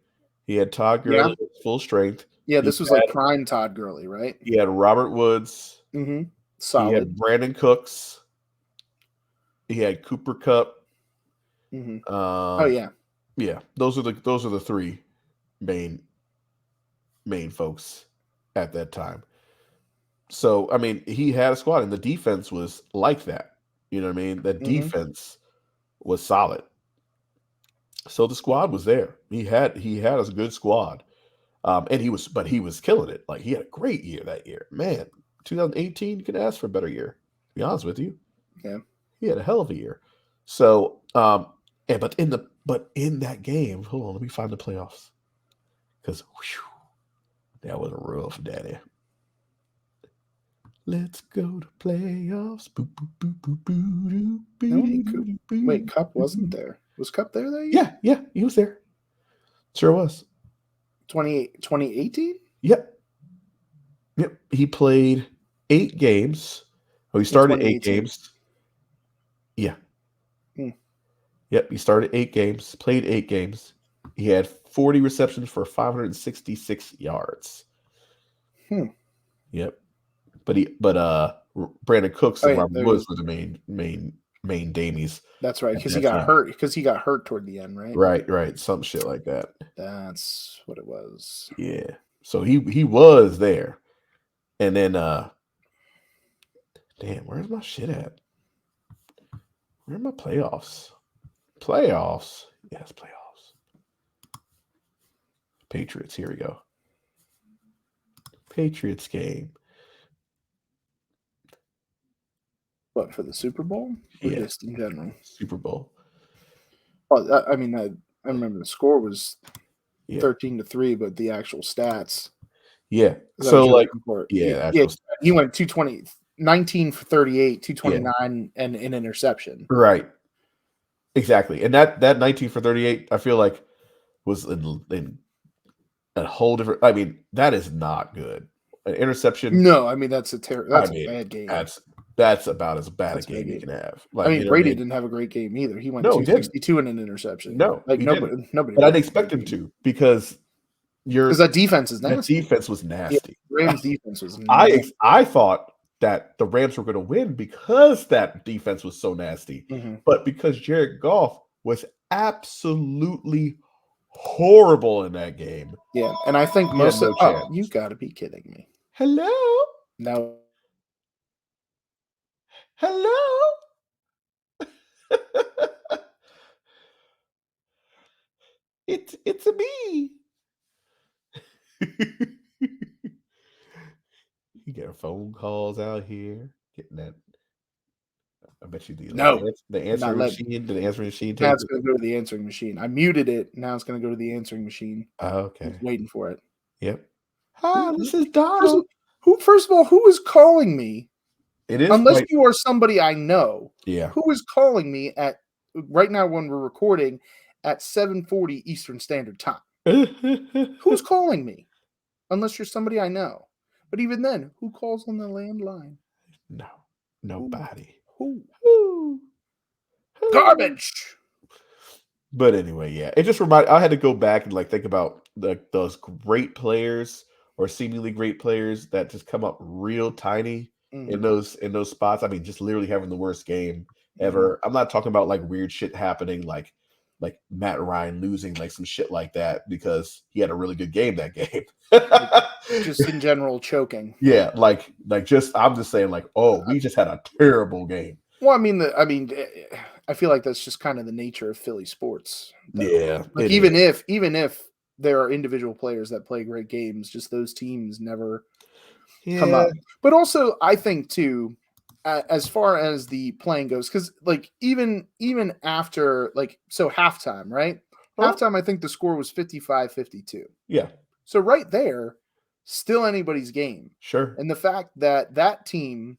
He had Todd Gurley at full strength. Yeah, this was like prime Todd Gurley, right? He had Robert Woods. Mm-hmm. Solid. He had Brandon Cooks. He had Cooper Kupp. Mm-hmm. Yeah. Those are the three main folks at that time. So I mean, he had a squad, and the defense was like that. You know what I mean? The defense was solid. So the squad was there. He had a good squad, and he was killing it. Like he had a great year that year, man. 2018, you could ask for a better year. To be honest with you, yeah, he had a hell of a year. So, but in that game, hold on, let me find the playoffs because that was rough, daddy. Let's go to playoffs. Boop, boop, boop, boop, boop, boop, boop, wait, Cup wasn't there. Was Cup there that year? Yeah, he was there. Sure was. 2018? Yep. He played 8 games. Oh, he started 8 games. Yeah. Yep, he started 8 games, played 8 games. He had 40 receptions for 566 yards. Yep. But Brandon Cooks and Robert Woods were the main damies. That's right, because he got hurt. Because he got hurt toward the end, right? Right. Some shit like that. That's what it was. Yeah. So he was there. And then damn, where's my shit at? Where are my playoffs? Playoffs? Yes, playoffs. Patriots, here we go. Patriots game. What, for the Super Bowl? Or just in general? Super Bowl. Well, I mean, I remember the score was 13-3, but the actual stats. Yeah. So like, he went 220, 19 for 38, 229, and an interception. Right. Exactly. And that 19 for 38, I feel like was in a whole different. I mean, that is not good. An interception. No, I mean that's a bad game. That's about as bad a game you can have. Like, I mean, Brady didn't have a great game either. He went 262 and an interception. No, like nobody. But I'd expect him to because that defense is nasty. That defense was nasty. Yeah, Rams defense was nasty. I thought that the Rams were going to win because that defense was so nasty, but because Jared Goff was absolutely horrible in that game. Yeah, and I think most of you got to be kidding me. Hello. No. Hello. It's a me. You get phone calls out here, getting that. I bet you do. No, the answering machine. Did the answering machine take? Now it's going to go to the answering machine. I muted it. Now it's going to go to the answering machine. Okay. I'm waiting for it. Yep. Hi, this is Donald. First of all, who is calling me? It is unless you are somebody I know. Yeah. Who is calling me at right now when we're recording at 7:40 Eastern Standard Time? Who's calling me? Unless you're somebody I know. But even then, who calls on the landline? No, nobody. Who? Garbage. But anyway, yeah, it just reminded. I had to go back and like think about those great players or seemingly great players that just come up real tiny in those spots. I mean, just literally having the worst game ever. I'm not talking about like weird shit happening, like Matt Ryan losing, like some shit like that because he had a really good game that game. Just in general, choking. Yeah, like just I'm just saying like, oh, we just had a terrible game. Well, I feel like that's just kind of the nature of Philly sports. Though. Yeah, like even if there are individual players that play great games, just those teams never come up. But also, I think too, as far as the playing goes, because like even after so halftime, right? Huh? Halftime, I think the score was 55-52. Yeah, So right there, still anybody's game. sure. And the fact that that team,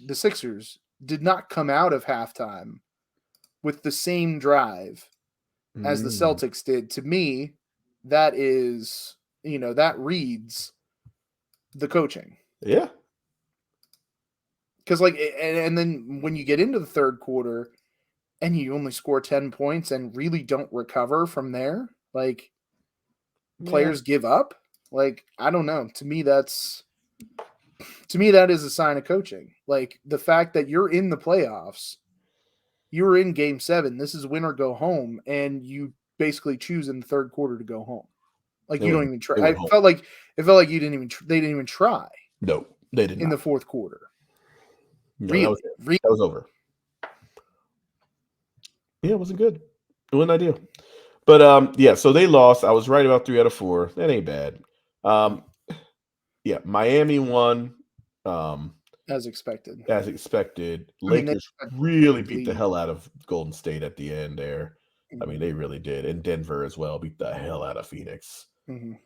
the Sixers, did not come out of halftime with the same drive as the Mm. Celtics did, to me, that is, that reads the coaching. Yeah. Because and then when you get into the third quarter and you only score 10 points and really don't recover from there, like players give up. Like, I don't know. To me, that is a sign of coaching. Like the fact that you're in the playoffs, you're in game 7, this is win or go home, and you basically choose in the third quarter to go home. Like They you don't went- even try. they went home. It felt like you didn't even they didn't even try No, they did in not. the fourth quarter. No, Really, that was it. That was over. Yeah, it wasn't good. It wasn't ideal. But yeah, so they lost. I was right about 3 out of 4. That ain't bad. Yeah, Miami won. as expected. As expected. I mean, they Lakers had really big beat the lead. hell out of Golden State at the end there. I mean, they really did. And Denver as well beat the hell out of Phoenix. Mhm.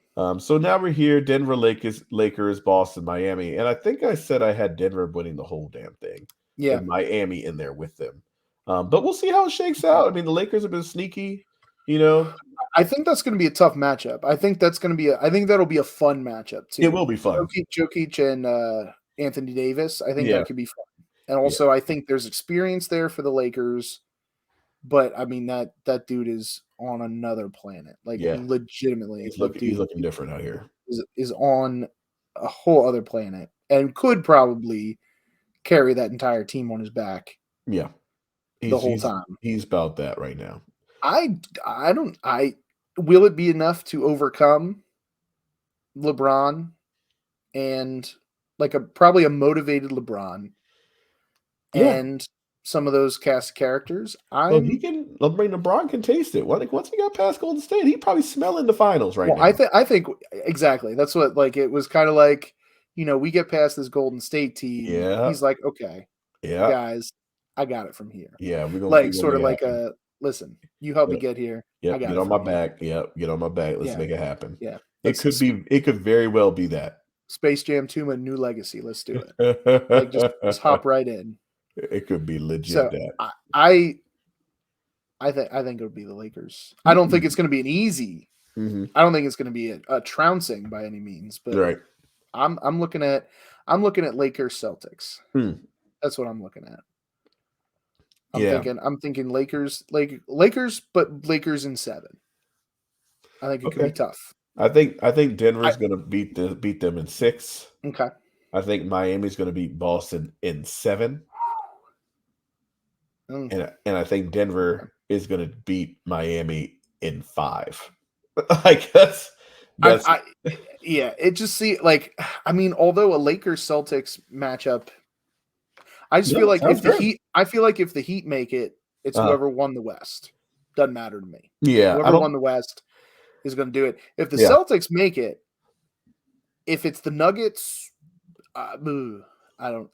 So now we're here: Denver, Lakers, Boston, Miami, and I think I said I had Denver winning the whole damn thing, Yeah, and Miami in there with them. But we'll see how it shakes out. I mean, the Lakers have been sneaky, you know. I think that's going to be a tough matchup. I think that's going to be. I think that'll be a fun matchup too. It will be fun. Jokic and Anthony Davis. I think Yeah. that could be fun. And also, I think there's experience there for the Lakers. But I mean that dude is on another planet. Like Yeah. legitimately, He's that dude looking different out here. is on a whole other planet and could probably carry that entire team on his back Yeah, the whole time. He's about that right now. Will it be enough to overcome LeBron and probably a motivated LeBron Yeah. and some of those cast of characters? Well, LeBron can taste it. Once he got past Golden State, he probably smelling the finals right now. I think exactly. That's what it was kind of like, we get past this Golden State team. Yeah. He's like, okay, Yeah. guys, I got it from here. Yeah, we're gonna Like sort of like listen, you helped me get here. Yep, I got get it on my from you. back. Yep, get on my back. Let's Yeah. make it happen. Yeah. It could very well be that. Space Jam 2, a new legacy. Let's do it. Like just hop right in. It could be legit So that. I think it would be the Lakers. I don't think it's going to be an easy. Mhm. I don't think it's going to be a trouncing by any means, but Right. I'm looking at Lakers Celtics. Hmm. That's what I'm looking at. Yeah. I'm thinking Lakers, but Lakers in 7. I think it could be tough. I think Denver's gonna beat them in 6. Okay. I think Miami's gonna beat Boston in 7. Mm. And I think Denver is gonna beat Miami in 5. Like that's yeah, it just I mean, although a Lakers Celtics matchup, I just feel like if the Heat make it, it's whoever won the West. Doesn't matter to me. Yeah, Whoever won the West is going to do it. If the Celtics make it, if it's the Nuggets, I don't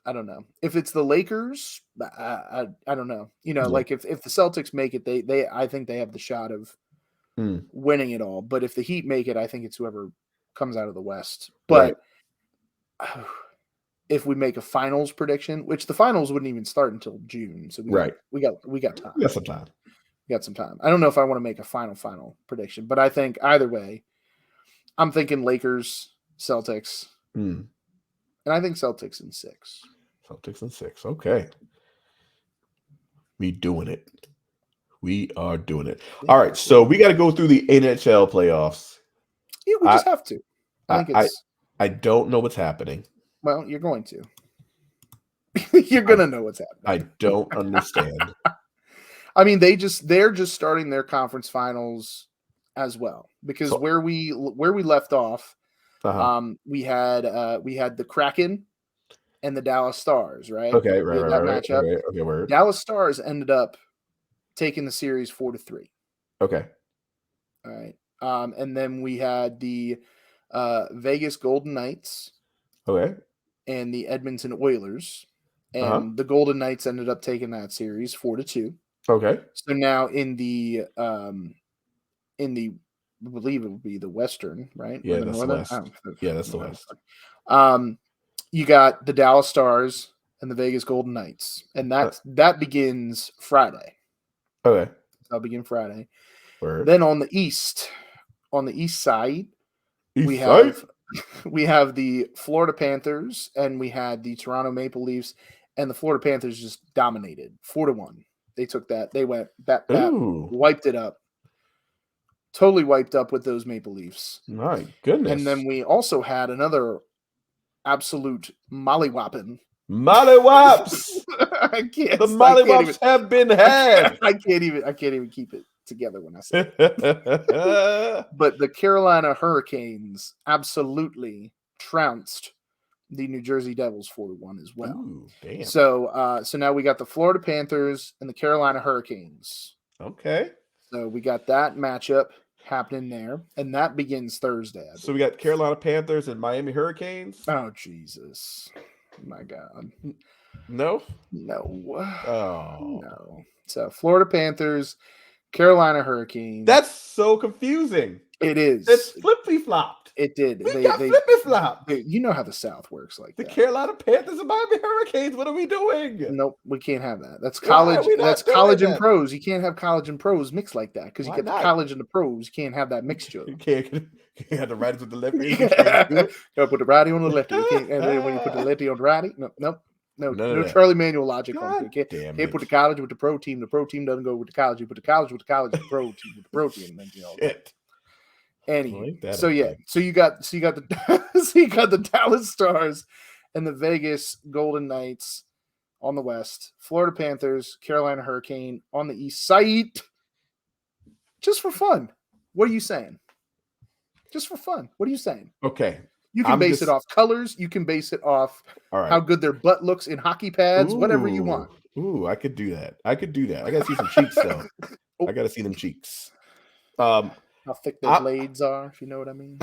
know. If it's the Lakers, I don't know. Like if the Celtics make it, they I think they have the shot of winning it all. But if the Heat make it, I think it's whoever comes out of the West. But if we make a finals prediction, which the finals wouldn't even start until June, so we got time. We got some time. We got some time. I don't know if I want to make a final prediction, but I think either way, I'm thinking Lakers, Celtics, and I think Celtics in 6. Celtics in 6. Okay. We doing it. We are doing it. All right, so we got to go through the NHL playoffs. Yeah, we just have to. I don't know what's happening. Well, you're going to. You're going to know what's happening. I don't understand. I mean, they're just starting their conference finals as well, because where we left off, we had the Kraken and the Dallas Stars, right? Okay, right. Matchup. Okay, word. Dallas Stars ended up taking the series 4-3. Okay. All right. And then we had the Vegas Golden Knights. Okay. And the Edmonton Oilers. and the Golden Knights ended up taking that series 4-2. Okay. So now in the I believe it would be the Western, right? Yeah, or the that's Northern. the West. Yeah, that's the West. You got the Dallas Stars and the Vegas Golden Knights, and that begins Friday. Okay. That'll begin Friday. Word. Then on the east side, we have the Florida Panthers and we had the Toronto Maple Leafs, and the Florida Panthers just dominated 4-1. They took that. They went that wiped it up. Totally wiped up with those Maple Leafs. My goodness. And then we also had another absolute mollywopping. Mollywops. I can't. The mollywops have been had. I can't even keep it together when I say it. But the Carolina Hurricanes absolutely trounced the New Jersey Devils 4-1 as well. Ooh, damn. So now we got the Florida Panthers and the Carolina Hurricanes. Okay. So we got that matchup happening there, and that begins Thursday. So we got Carolina Panthers and Miami Hurricanes. Oh, Jesus. My God. No? No. Oh. No. So Florida Panthers, Carolina Hurricanes. That's so confusing. It is. It's flippy-flopped. It did. We got flippy-flopped. You know how the South works like the that. Carolina Panthers and Miami Hurricanes. What are we doing? Nope, we can't have that. That's college. That's college and pros. You can't have college and pros mixed like that because you get the college and the pros. You can't have that mixture. You can't have the righties with the lefty. Go put the righty on the lefty. And then when you put the lefty on the righty, no Charlie Manuel logic on it. Can't put the college with the pro team. The pro team doesn't go with the college. You put the college with the college, the pro team with the pro team. And then, Shit. Anyway, so you got the Dallas Stars and the Vegas Golden Knights on the west, Florida Panthers, Carolina Hurricane on the east side. Just for fun. What are you saying? Just for fun. What are you saying? Okay. You can base it off colors. You can base it off how good their butt looks in hockey pads, whatever you want. Ooh, I could do that. I got to see some cheeks, though. I got to see them cheeks. How thick their blades are, if you know what I mean.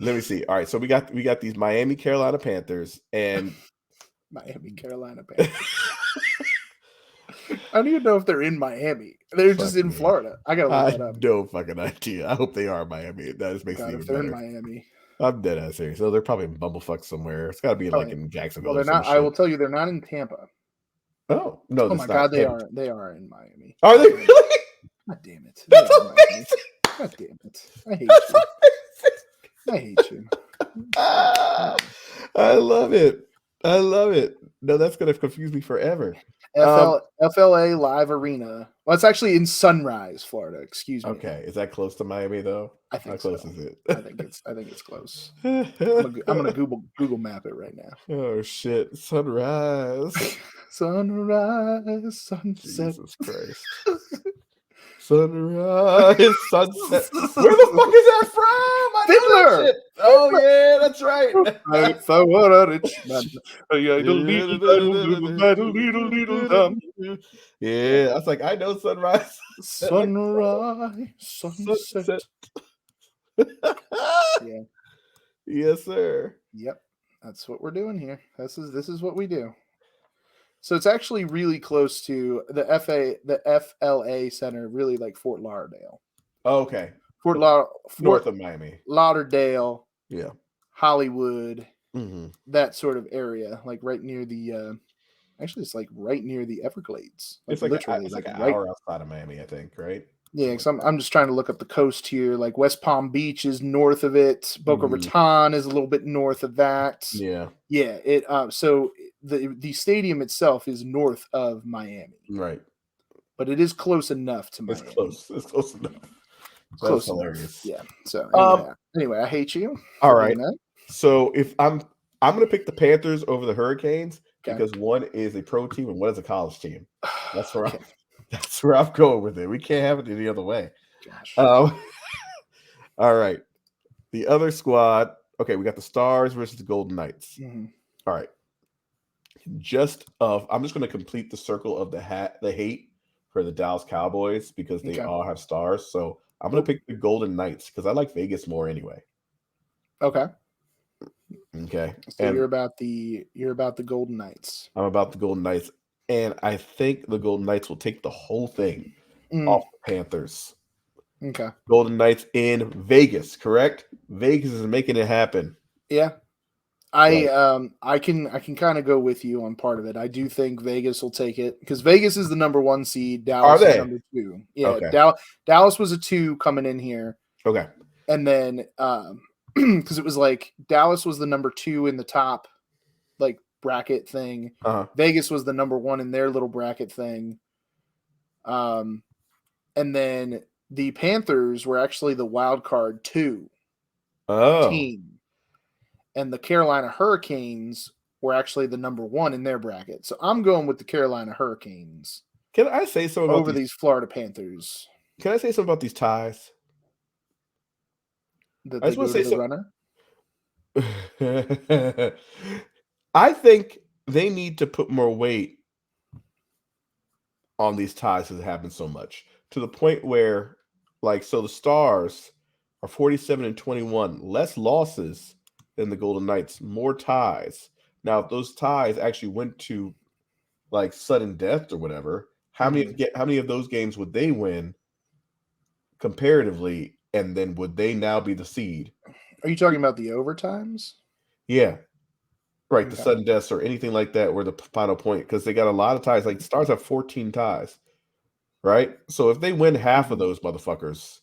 Let me see. All right, so we got these Miami Carolina Panthers and Miami Carolina Panthers. I don't even know if they're in Miami. They're just in Florida. I gotta look that up. No fucking idea. I hope they are Miami. That just makes it even better. In Miami. I'm dead ass serious. So they're probably in Bumblefuck somewhere. It's got to be like in Jacksonville. Well, they're not. I will tell you, they're not in Tampa. Oh no! Oh my God, they are. They are in Miami. Are they really? God damn it! That's amazing. God damn it! I hate you. I hate you. I love it. I love it. No, that's gonna confuse me forever. FLA Live Arena. Well, it's actually in Sunrise, Florida. Excuse me. Okay, is that close to Miami though? I think How close is it? I think it's close. I'm gonna Google map it right now. Oh shit! Sunrise, sunrise, sunset. Jesus Christ! Sunrise, sunset. Where the fuck is that from? Fiddler. Oh yeah, that's right. If I were a rich man, yeah, I was like, I know sunrise, sunrise, sunset. Yeah. Yes, sir. Yep, that's what we're doing here. This is what we do. So it's actually really close to the FLA Center, really like Fort Lauderdale. Okay. North of Miami. Lauderdale. Yeah. Hollywood. Mm-hmm. That sort of area, like right near the. Actually, it's like right near the Everglades. It's like literally like an hour outside of Miami, I think, right? Yeah, because I'm just trying to look up the coast here. Like West Palm Beach is north of it. Boca Raton is a little bit north of that. Yeah. Yeah. It so the stadium itself is north of Miami. Right. But it is close enough to Miami. It's close. It's close enough. Close hilarious. Yeah. So anyway, I hate you. All right. So if I'm gonna pick the Panthers over the Hurricanes because one is a pro team and one is a college team. That's where That's where I'm going with it. We can't have it any other way. All right. The other squad. Okay, we got the Stars versus the Golden Knights. Mm-hmm. All right. I'm just going to complete the circle of the hate for the Dallas Cowboys because they all have stars. So I'm going to pick the Golden Knights because I like Vegas more anyway. Okay. Okay. So And you're about the Golden Knights. I'm about the Golden Knights. And I think the Golden Knights will take the whole thing Mm, off the Panthers. okay. Golden Knights in Vegas, correct? Vegas is making it happen. Yeah. Right. I can kind of go with you on part of it. I do think Vegas will take it because Vegas is the number 1 seed. Are Dallas is they? number 2. Yeah, Okay. Dallas was a 2 coming in here, Okay. and then because it was like Dallas was the number 2 in the top like bracket thing. Uh-huh. Vegas was the number 1 in their little bracket thing. And then the Panthers were actually the wild card 2 team. And the Carolina Hurricanes were actually the number 1 in their bracket. So I'm going with the Carolina Hurricanes Can I say something about over these Florida Panthers. Can I say something about these ties? That I they just go want to to the say runner. I think they need to put more weight on these ties because it happens so much to the point where, like, so the Stars are 47-21, less losses than the Golden Knights, more ties. Now, if those ties actually went to like sudden death or whatever, how many of those games would they win comparatively, and then would they now be the seed? Are you talking about the overtimes? Yeah. Right, the Okay. sudden deaths or anything like that where the final point, because they got a lot of ties. Like the Stars have 14 ties, right? So if they win half of those motherfuckers,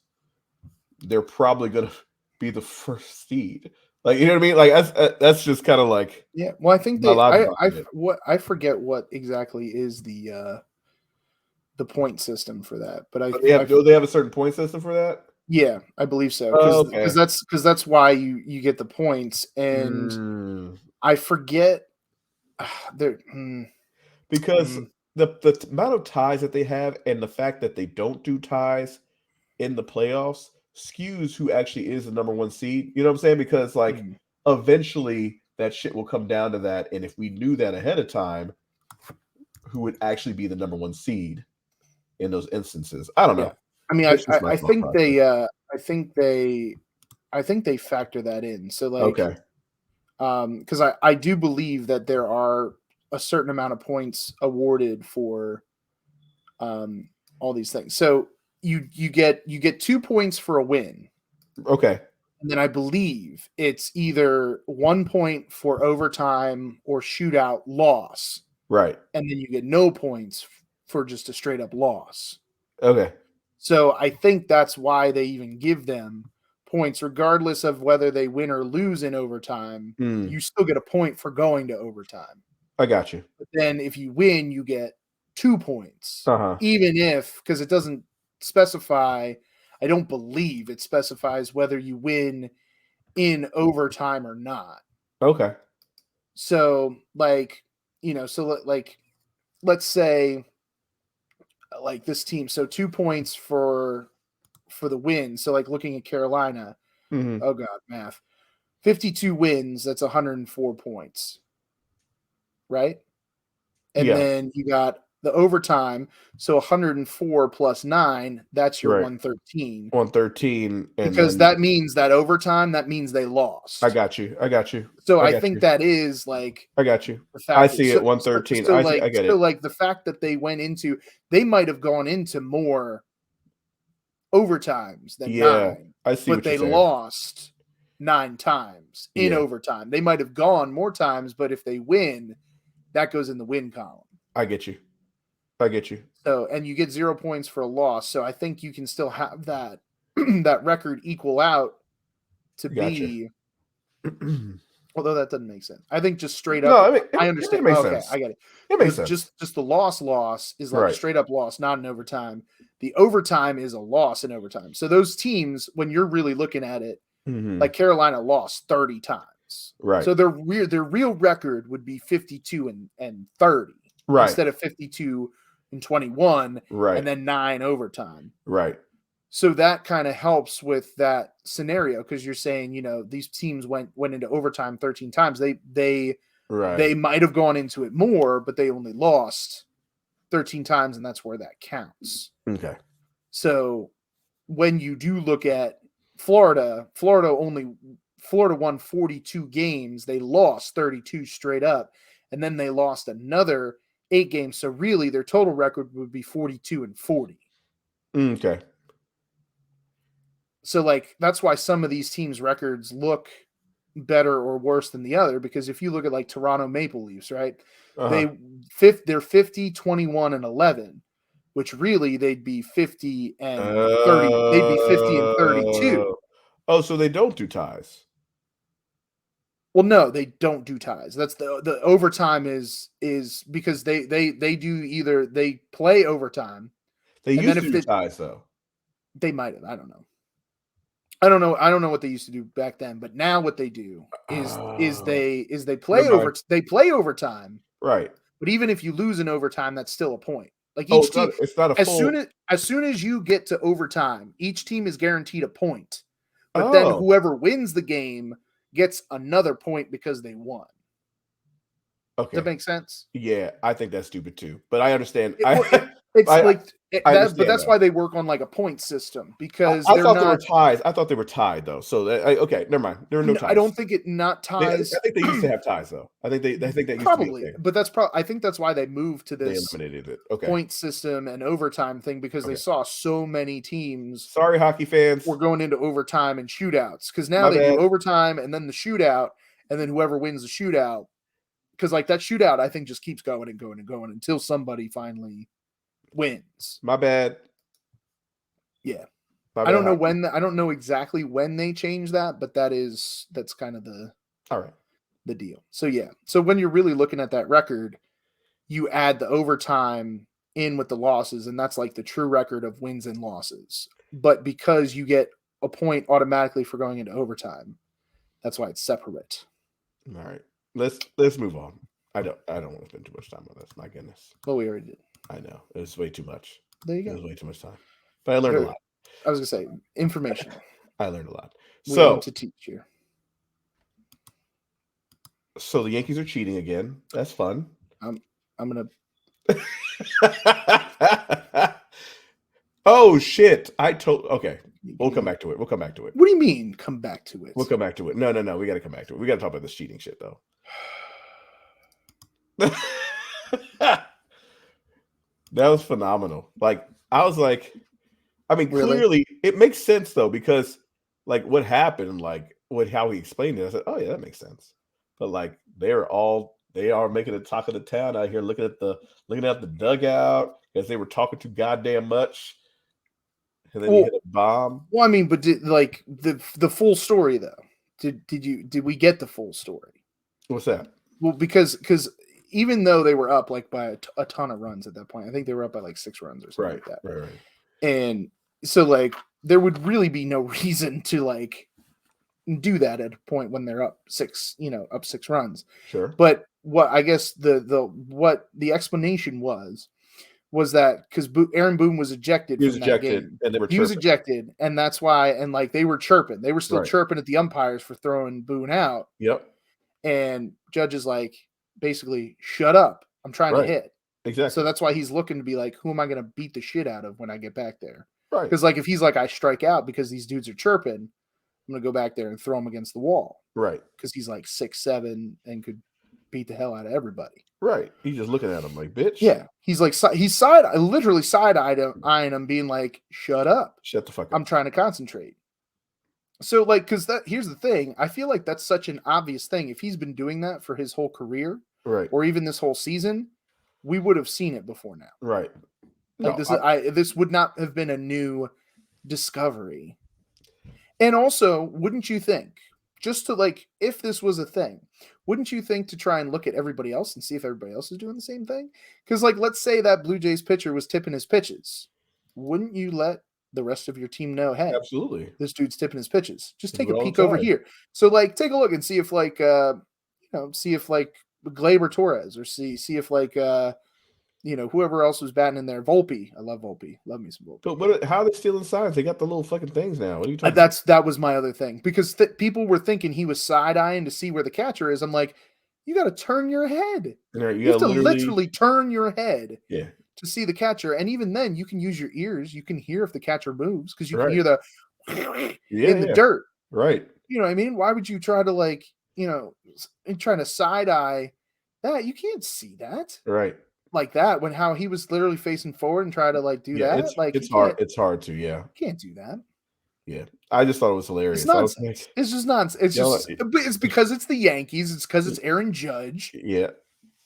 they're probably gonna be the first seed. Like, you know what I mean? Like that's just kind of like Yeah. Well, I think my logic behind it. I forget what exactly is the point system for that, but But they have a certain point system for that? yeah, I believe so Oh, because okay. that's why you get the points, and Mm. I forget there. Because the amount of ties that they have and the fact that they don't do ties in the playoffs skews who actually is the number 1 seed. You know what I'm saying? Because like eventually that shit will come down to that. And if we knew that ahead of time, who would actually be the number 1 seed in those instances? I don't Yeah, know. I mean, That's just my I thought think process. I think they factor that in. So like, Okay. because I do believe that there are a certain amount of points awarded for all these things. So you get 2 points for a win. Okay. And then I believe it's either 1 point for overtime or shootout loss. Right. And then you get no points for just a straight up loss. Okay. So I think that's why they even give them points, regardless of whether they win or lose in overtime. You still get a point for going to overtime. I got you. But then if you win, you get 2 points, Uh-huh. even if, because it doesn't specify, I don't believe it specifies whether you win in overtime or not. Okay. So like, so like, let's say like this team, so 2 points for the win. So like looking at Carolina, Mm-hmm. oh god, math. 52 wins, that's 104 points. Right? And Yeah. then you got the overtime, so 104 plus 9, that's your Right. 113. 113, and Because then that means that overtime, that means they lost. I got you. So I I got think you. that is like I got you. the I fact see it. 113. so I see. like I get so it. like the fact that they went into, they might have gone into more overtimes than Yeah, 9, I see but what you're they saying. lost 9 times in Yeah. overtime. They might have gone more times, but if they win, that goes in the win column. I get you. I get you. So, and you get 0 points for a loss. So I think you can still have that that record equal out to Gotcha. be. Although that doesn't make sense. I think just straight No, up. I mean, I it understand. makes Okay, sense. I get it. It makes Because sense. just the loss is like Right. straight up loss, not an overtime. The overtime is a loss in overtime. So those teams, when you're really looking at it, Mhm. like Carolina lost 30 times. Right. So their real record would be 52 and 30 Right. instead of 52 and 21 Right. and then 9 overtime. Right. So that kind of helps with that scenario, because you're saying, these teams went into overtime 13 times. They Right. might have gone into it more, but they only lost 13 times, and that's where that counts. Okay. So when you do look at Florida only Florida won 42 games. They lost 32 straight up, and then they lost another 8 games. So really, their total record would be 42-40. Okay. So like that's why some of these teams' records look better or worse than the other, because if you look at like Toronto Maple Leafs, right? Uh-huh. They're 50, 21, and 11, which really they'd be 50 and 30. They'd be 50 and 32. Oh, so they don't do ties. Well, no, they don't do ties. That's the overtime is because they do either they play overtime. They And used then to if do they- ties though. They might have. I don't know. I don't know what they used to do back then, but now what they do is they play Never mind. they play overtime. Right. But even if you lose in overtime, that's still a point. Like Oh, each team, it's not a as full. soon as you get to overtime, each team is guaranteed a point. But then whoever wins the game gets another point because they won. Okay. Does that make sense? Yeah, I think that's stupid too. But I understand. But that's why they work on like a point system, because I they're thought not. they were ties. I thought they were tied though. So okay, never mind. There were no ties. I don't think it not ties. I think they used to have ties though. I think that used probably, to be a thing. but I think that's why they moved to They this eliminated it. Okay. point system and overtime thing, because they saw so many teams. Sorry, hockey fans. We're going into overtime and shootouts, because now My they bad. do overtime and then the shootout, and then whoever wins the shootout, because like that shootout, I think just keeps going and going and going until somebody finally wins. My bad. Yeah. My I bad, don't know hockey. when. I don't know exactly when they changed that, but that's kind of All right. the deal. So yeah. So when you're really looking at that record, you add the overtime in with the losses, and that's like the true record of wins and losses. But because you get a point automatically for going into overtime, that's why it's separate. All right. Let's move on. I don't want to spend too much time on this. My goodness. Well, we already did. I know. It was way too much. There you It go. was way too much time. But I learned a lot. I was gonna say information. I learned a lot. We aim to teach you. So the Yankees are cheating again. That's fun. I'm gonna. Oh shit! Okay, we'll come back to it. We'll come back to it. What do you mean? Come back to it? We'll come back to it. No. We got to come back to it. We got to talk about this cheating shit though. That was phenomenal. Like I was like, I mean, Really? clearly it makes sense though, because like what happened, like how he explained it, I said, oh yeah, that makes sense. But like they are making the talk of the town out here, looking at the dugout because they were talking too goddamn much. And then he hit a bomb. Well, I mean, but did like the full story though? Did we get the full story? What's that? Well, because even though they were up like by a ton of runs at that point, I think they were up by like 6 runs or something like that. Right. And so like there would really be no reason to like do that at a point when they're up 6 runs. Sure. But what I guess the explanation was that because Aaron Boone was ejected from that game, and they were he was ejected, and that's why, and like they were chirping, they were still chirping at the umpires for throwing Boone out. Yep. And judge is like, basically, shut up, I'm trying to hit. Exactly. So that's why he's looking to be like, who am I going to beat the shit out of when I get back there? Right. Because like if he's like, I strike out because these dudes are chirping, I'm going to go back there and throw him against the wall. Right. Because he's like 6'7" and could beat the hell out of everybody. Right. He's just looking at him like, bitch. Yeah. He's like, he's literally side-eyeing him, being like, shut up. Shut the fuck up. I'm trying to concentrate. So like, because here's the thing. I feel like that's such an obvious thing. If he's been doing that for his whole career, right, or even this whole season, we would have seen it before now. Right. Like this would not have been a new discovery. And also, wouldn't you think, just to like, if this was a thing, wouldn't you think to try and look at everybody else and see if everybody else is doing the same thing? Because like, let's say that Blue Jays pitcher was tipping his pitches. Wouldn't you let the rest of your team know, hey, absolutely, this dude's tipping his pitches? Just take a all peek the over time. here. So like, take a look and see if like, see if like Gleyber Torres, or see if like, whoever else was batting in there. Volpe. I love Volpe. Love me some Volpe. But how are they stealing signs? They got the little fucking things now. What are you talking about? That was my other thing, because people were thinking he was side-eyeing to see where the catcher is. I'm like, you got to turn your head. You have to literally turn your head to see the catcher. And even then, you can use your ears. You can hear if the catcher moves, because you can hear the in the dirt. Right. You know what I mean? Why would you try to like, trying to side eye that? You can't see that Right. like that when how he was literally facing forward and try to like do Yeah, that. Like it's hard. It's hard to, yeah. can't do that. Yeah. I just thought it was It's hilarious. I was nonsense. like, It's just nonsense. It's you know just it's because it's the Yankees. It's because it's Aaron Judge yeah.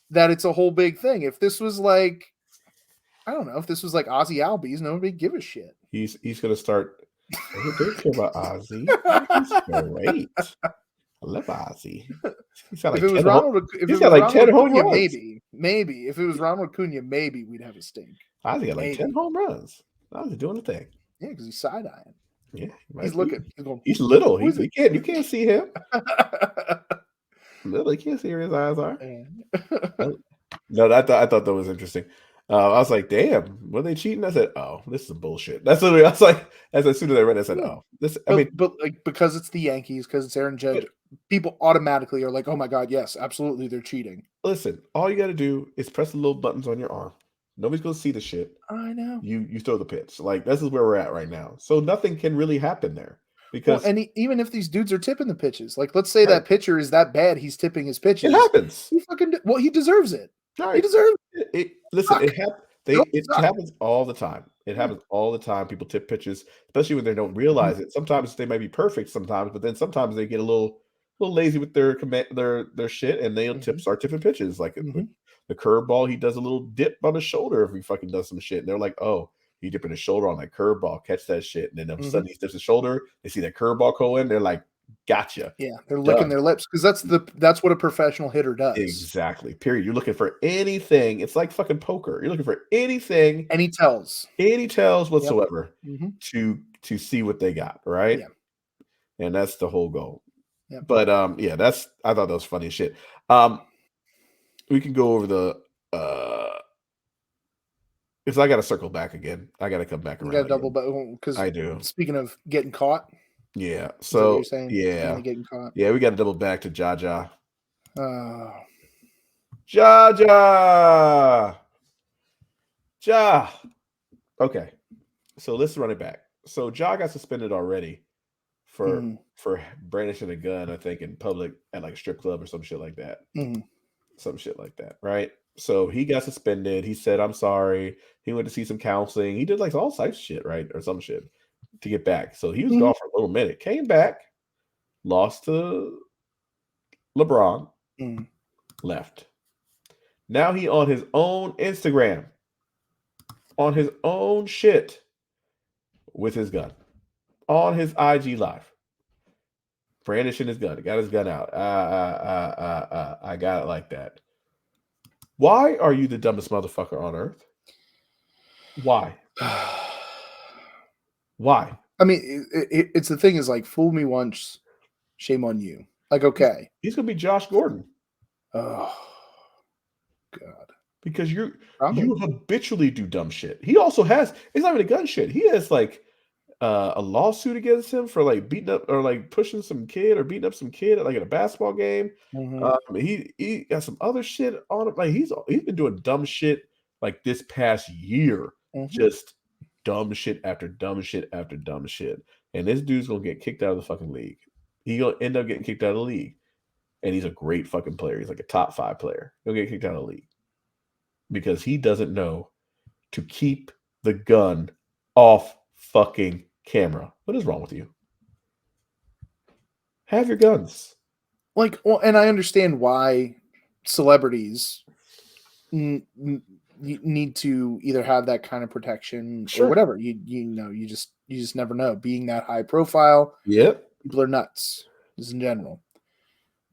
that it's a whole big thing. If this was like, I don't know, if this was like Ozzy Albies, nobody give a shit. He's gonna start. I don't care about Ozzy. Ozzy's great. I love Ozzy. He's got like If it was 10 Ronald, if he's it got was like 10 Ronald home Acuna, runs. maybe if it was Ronald Acuna, maybe we'd have a stink. Ozzy got like Maybe. 10 home runs. Ozzy doing the thing. Yeah, because he's side eyeing. Yeah, He's looking. He's going. He's little. Who is You can't see him. Little, you can't see where his eyes are. No, I thought that was interesting. I was like, damn, were they cheating? I said, oh, this is some bullshit. That's literally, I was like, as soon as I read it, I said, Yeah. oh, this. But like because it's the Yankees, because it's Aaron Judge, people automatically are like, oh my god, yes, absolutely, they're cheating. Listen, all you got to do is press the little buttons on your arm. Nobody's gonna see the shit. I know. You throw the pitch. Like this is where we're at right now. So nothing can really happen there because Even if these dudes are tipping the pitches, like let's say that pitcher is that bad, he's tipping his pitches. it happens. He deserves it. Right. He deserves it. Listen, Fuck. it happens all the time. It happens all the time. People tip pitches, especially when they don't realize it. Sometimes they might be perfect sometimes, but then sometimes they get a little lazy with their shit and they'll start tipping pitches. Like the curveball, he does a little dip on his shoulder if he fucking does some shit. And they're like, oh, he dipping his shoulder on that curveball, catch that shit. And then all of a sudden he dips his shoulder, they see that curveball go in, they're like, gotcha. Yeah, they're licking their lips because that's what a professional hitter does. Exactly. Period. You're looking for anything. It's like fucking poker. You're looking for anything, any tells whatsoever to see what they got, right? Yeah. And that's the whole goal. Yep. But I thought that was funny as shit. We can go over the because I got to circle back again. I got to come back around. You got to double back because I do. Speaking of getting caught. Yeah. So you're saying? Yeah. Getting caught. Yeah, we got to double back to Jaja. Ja. Okay. So let's run it back. So Ja got suspended already for brandishing a gun, I think, in public at like a strip club or some shit like that. Some shit like that, right? So he got suspended. He said, I'm sorry. He went to see some counseling. He did like all types of shit, right? Or some shit to get back. So he was gone for a little minute. Came back, lost to LeBron, left. Now he on his own Instagram, on his own shit with his gun, on his IG live, brandishing his gun. He got his gun out. I got it like that. Why are you the dumbest motherfucker on earth? Why? Why? I mean, it's the thing is like, fool me once, shame on you. Like, okay. He's going to be Josh Gordon. Oh, God. Because you habitually do dumb shit. He also has, it's not even a gun shit. He has like a lawsuit against him for like beating up or like pushing some kid or beating up some kid at like at a basketball game. He got some other shit on him. Like he's been doing dumb shit like this past year. Just dumb shit after dumb shit after dumb shit. And this dude's gonna get kicked out of the fucking league. He's gonna end up getting kicked out of the league. And he's a great fucking player. He's like a top 5 player. He'll get kicked out of the league. Because he doesn't know to keep the gun off fucking camera. What is wrong with you? Have your guns. Like, well, and I understand why celebrities need to either have that kind of protection or whatever. You just never know. Being that high profile, people are nuts, just in general.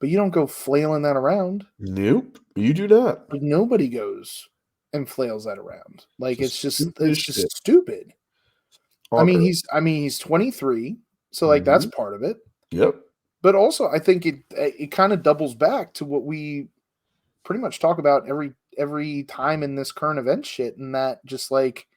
But you don't go flailing that around. Nope, you do not. Like, nobody goes and flails that around. Like it's just stupid. I mean, he's 23, so like that's part of it. Yep. But also, I think it kind of doubles back to what we pretty much talk about every time in this current event shit, and that just like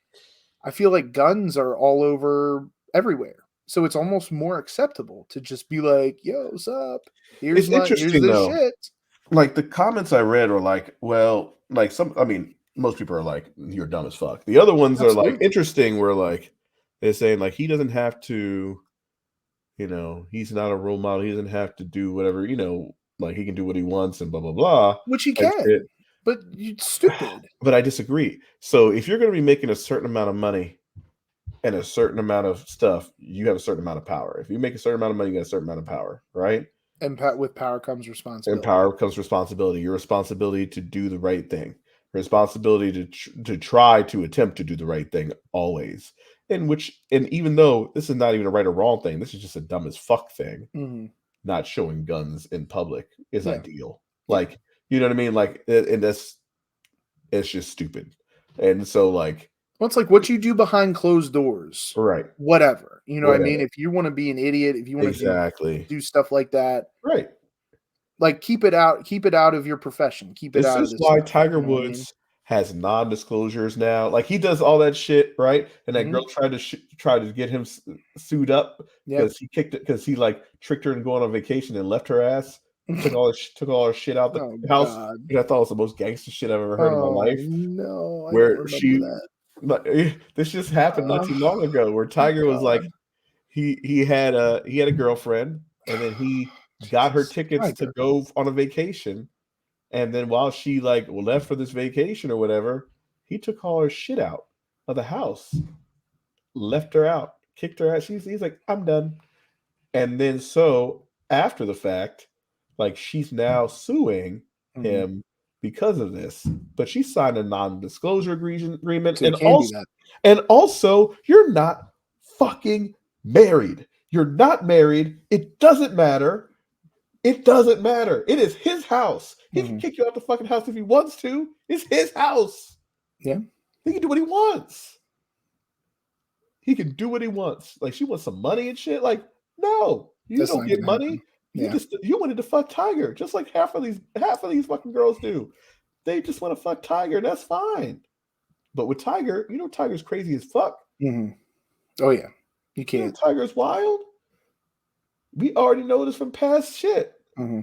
I feel like guns are all over everywhere. So it's almost more acceptable to just be like, "Yo, what's up? Here's this shit." Like the comments I read were like, well, like most people are like, "You're dumb as fuck." The other ones are like interesting. Where like they're saying like he doesn't have to he's not a role model. He doesn't have to do whatever, like he can do what he wants and blah, blah, blah. Which he And can, shit. but it's stupid. But I disagree. So if you're going to be making a certain amount of money and a certain amount of stuff, you have a certain amount of power. If you make a certain amount of money, you got a certain amount of power, right? And with power comes responsibility. And power comes responsibility. Your responsibility to do the right thing. Responsibility to try to attempt to do the right thing always. And even though this is not even a right or wrong thing, this is just a dumb as fuck thing. Mm-hmm. Not showing guns in public is ideal. Yeah. Like, you know what I mean? Like, and it's just stupid. And so, like, well, it's like what you do behind closed doors, right? Whatever, you know what I mean? If you want to be an idiot, if you want to do stuff like that, right? Like keep it out of your profession. Keep it out of this. This is why stuff, Tiger Woods has non-disclosures now. Like he does all that shit, right? And that girl tried to get him sued up because he kicked it because he like tricked her into going on vacation and left her ass. Took all her shit out the house. And I thought it was the most gangster shit I've ever heard in my life. No, I where don't she, that. This just happened not too long ago. Where Tiger was like, he had a girlfriend, and then he got her tickets to go on a vacation, and then while she like left for this vacation or whatever, he took all her shit out of the house, left her out, kicked her out. He's like, I'm done. And then so after the fact, like she's now suing him because of this, but she signed a non-disclosure agreement, so and also you're not fucking married. You're not married. It doesn't matter. It doesn't matter. It is his house. He can kick you out the fucking house if he wants to. It's his house. Yeah. He can do what he wants. He can do what he wants. Like she wants some money and shit. Like, no, you don't get money. You wanted to fuck Tiger, just like half of these fucking girls do. They just want to fuck Tiger, and that's fine. But with Tiger, Tiger's crazy as fuck. Mm-hmm. Oh yeah, you can't. Tiger's wild. We already know this from past shit. Mm-hmm.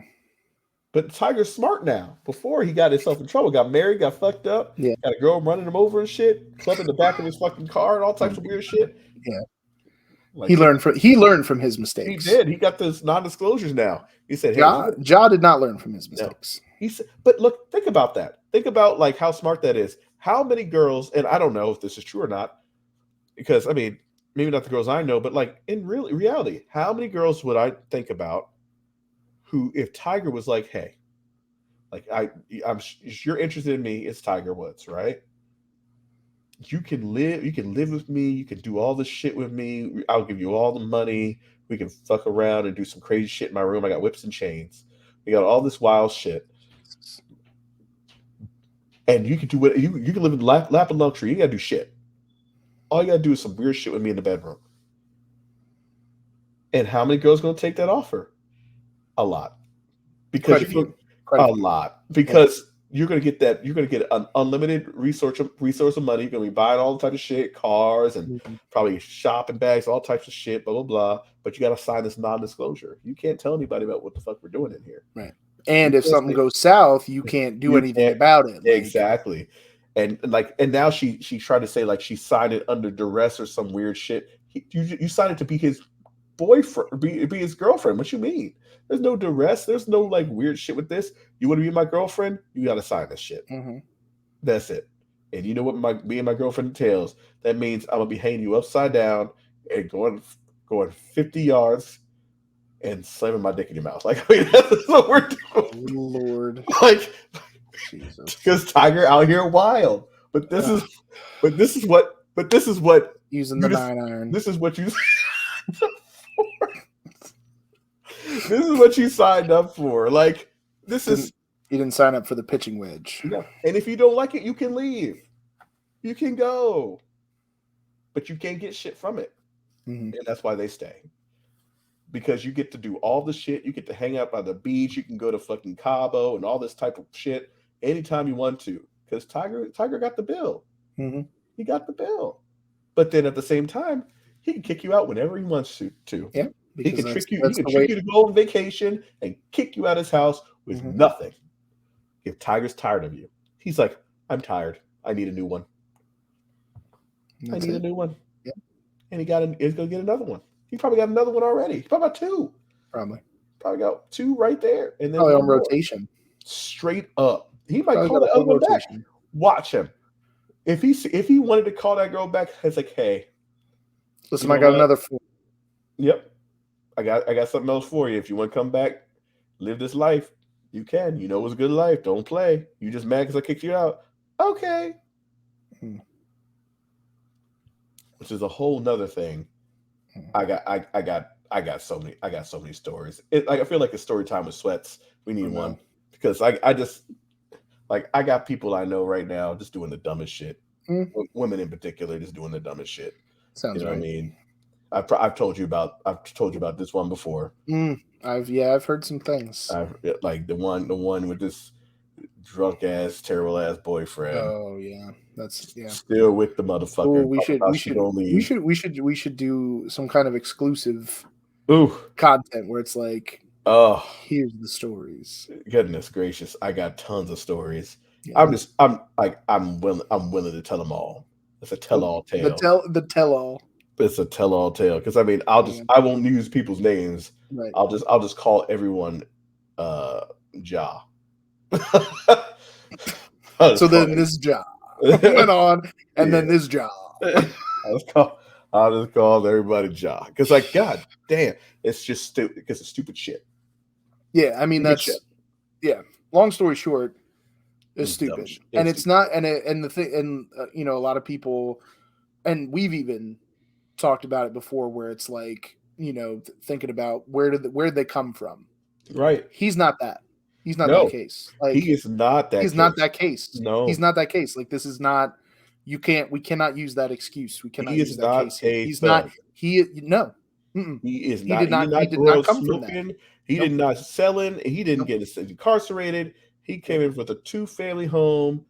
But Tiger's smart now. Before he got himself in trouble, got married, got fucked up, got a girl running him over and shit, clubbing the back of his fucking car and all types of weird shit. Yeah. Like, he learned from his mistakes. He did. He got those non-disclosures now. He said, "Hey, Ja did not learn from his mistakes." No. He said, but look, think about that. Think about like how smart that is. How many girls, and I don't know if this is true or not, because I mean, maybe not the girls I know, but like in reality, how many girls would I think about who, if Tiger was like, "Hey, like you're interested in me, it's Tiger Woods, right? You can live with me, you can do all this shit with me, I'll give you all the money, we can fuck around and do some crazy shit in my room. I got whips and chains. We got all this wild shit. And you can do what you can live in lap of luxury. You gotta do shit. All you gotta do is some weird shit with me in the bedroom." And how many girls gonna take that offer? A lot. Because a lot. Because you're gonna get that. You're gonna get an unlimited resource of money. You're gonna be buying all the type of shit, cars, and probably shopping bags, all types of shit, blah blah blah. But you gotta sign this non-disclosure. You can't tell anybody about what the fuck we're doing in here. Right. And if something goes south, you can't do anything about it. Exactly. And now she tried to say like she signed it under duress or some weird shit. You signed it to be his boyfriend, be his girlfriend. What you mean? There's no duress. There's no like weird shit with this. You want to be my girlfriend? You got to sign this shit. Mm-hmm. That's it. And you know what being my girlfriend entails? That means I'm gonna be hanging you upside down and going 50 yards and slamming my dick in your mouth. Like, I mean, that's what we're doing. Oh, Lord. Like, because Tiger out here wild. But this is what using the 9-iron. This is what you. This is what you signed up for. Like, you didn't sign up for the pitching wedge. Yeah. And if you don't like it, you can leave. You can go. But you can't get shit from it. Mm-hmm. And that's why they stay. Because you get to do all the shit. You get to hang out by the beach. You can go to fucking Cabo and all this type of shit anytime you want to. Because Tiger got the bill. Mm-hmm. He got the bill. But then at the same time, he can kick you out whenever he wants to. Yeah. He can trick you. He can trick you to go on vacation and kick you out of his house with nothing. If Tiger's tired of you, he's like, "I'm tired. I need a new one. I need a new one." Yeah. And he's gonna get another one. He probably got another one already. He probably got two. Probably got two right there, and then probably on one more. rotation. Straight up. He might Probably call got the a other whole one back. rotation. Watch him. If he wanted to call that girl back, it's like, hey, Listen, you I know got what? another 4. Yep. I got something else for you. If you want to come back, live this life, you can. You know it's a good life. Don't play. You just mad because I kicked you out. Okay. Which is a whole nother thing. I got so many stories. I feel like a story time with Sweats. We need one because I just like I got people I know right now just doing the dumbest shit. Women in particular just doing the dumbest shit. Sounds you know right. what I mean? I've told you about this one before. I've heard some things. Like the one with this drunk ass, terrible ass boyfriend. Oh yeah, still with the motherfucker. Ooh, we should do some kind of exclusive content where it's like, here's the stories. Goodness gracious, I got tons of stories. Yeah. I'm willing to tell them all. It's a tell-all tale. The tell-all. It's a tell-all tale because I mean I won't use people's names. Right. I'll just call everyone Ja. So then this Ja went on, and then this Ja. I'll just call everybody Ja because like God damn, it's just stupid because it's stupid shit. Yeah, I mean long story short, it's stupid, and it's not, and the thing, and a lot of people, and we've even talked about it before, where it's like thinking about where did they come from? Right. He's not that. He's not that case. Like he is not that. He's not that case. No, he's not that case. Like this is not. We cannot use that excuse. We cannot use that case. He's not. He no. Mm-mm. He is He not. did not. He did not come from that. He did not selling. He didn't get incarcerated. He came in with a 2-family home,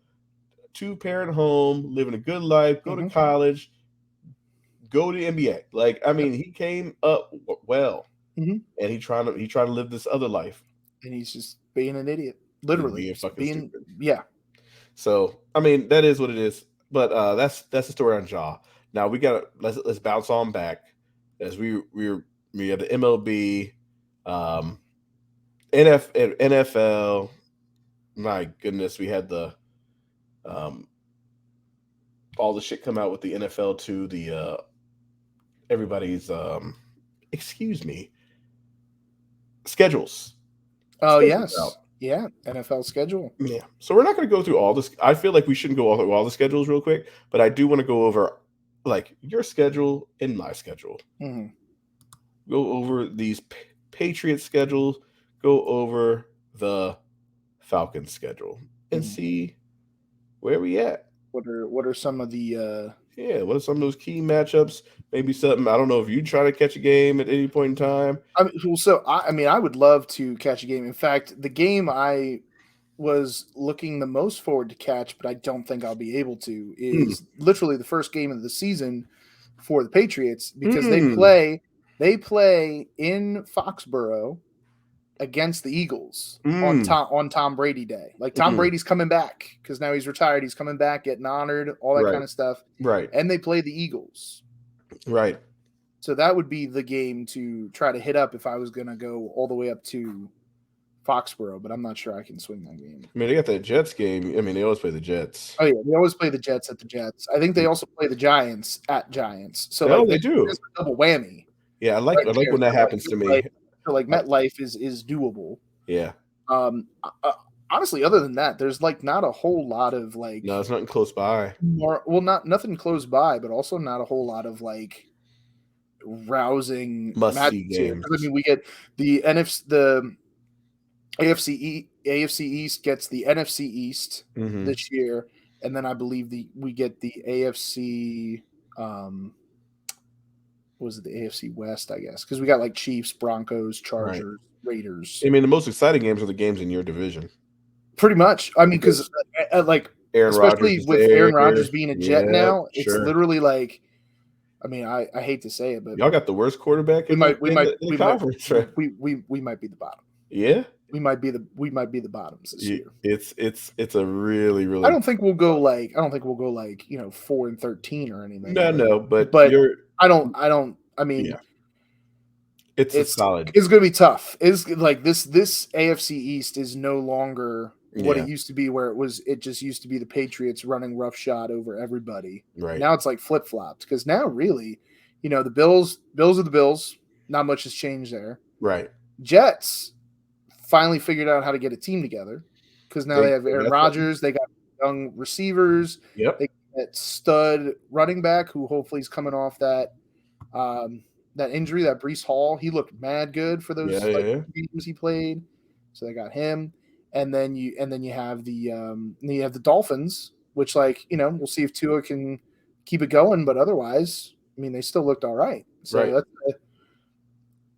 2-parent home, living a good life, go to college, go to NBA. Like I mean, he came up well, and he trying to live this other life. And he's just being an idiot, literally being fucking stupid. Yeah. So I mean, that is what it is. But that's the story on Ja. Now we got let's bounce on back as we have the MLB, NFL. My goodness, we had the all the shit come out with the NFL too. The everybody's schedules. Oh yes, yeah, NFL schedule. Yeah, so we're not going to go through all this. I feel like we shouldn't go through all the schedules real quick, but I do want to go over like your schedule and my schedule. Go over these Patriots schedules. Go over the Falcons schedule and see where we at. What are some of the what are some of those key matchups? Maybe something. I don't know if you try to catch a game at any point in time. I would love to catch a game. In fact, the game I was looking the most forward to catch, but I don't think I'll be able to, is literally the first game of the season for the Patriots, because they play in Foxborough against the Eagles on Tom Brady Day. Like Tom Brady's coming back because now he's retired. He's coming back, getting honored, all that kind of stuff. Right. And they play the Eagles. Right. So that would be the game to try to hit up if I was going to go all the way up to Foxborough, but I'm not sure I can swing that game. I mean, they got that Jets game. I mean, they always play the Jets. Oh, yeah. They always play the Jets at the Jets. I think they also play the Giants at Giants. So they do. It's a double whammy. Yeah, I like when that happens to me. Like MetLife is doable. Yeah. Honestly, other than that, there's like not a whole lot of like. No, it's nothing close by. Nothing close by, but also not a whole lot of like rousing must-see games. I mean, we get the AFC East gets the NFC East this year, and then I believe we get the AFC. Was it the AFC West, I guess? Because we got like Chiefs, Broncos, Chargers, Raiders. I mean, the most exciting games are the games in your division. Pretty much. I mean, because like Aaron especially Rodgers with Aaron Rodgers being a Jet now, it's literally like, I mean, I hate to say it, but y'all got the worst quarterback in the conference. We might be the bottom. Yeah. We might be the bottoms this year. It's a really. I don't think we'll go like 4-13 or anything. No, but I mean, It's a solid. It's going to be tough. It's like this AFC East is no longer what Yeah. it used to be, where it just used to be the Patriots running roughshod over everybody. Right. Now it's like flip-flopped, because now really, the Bills are the Bills. Not much has changed there. Right. Jets finally figured out how to get a team together, because now they have They Aaron got Rodgers. They got young receivers. Yep. They got stud running back who hopefully is coming off that injury, that Breece Hall. He looked mad good for those games he played. So they got him. And then you have the Dolphins, which, like, we'll see if Tua can keep it going, but otherwise, I mean, they still looked all right. So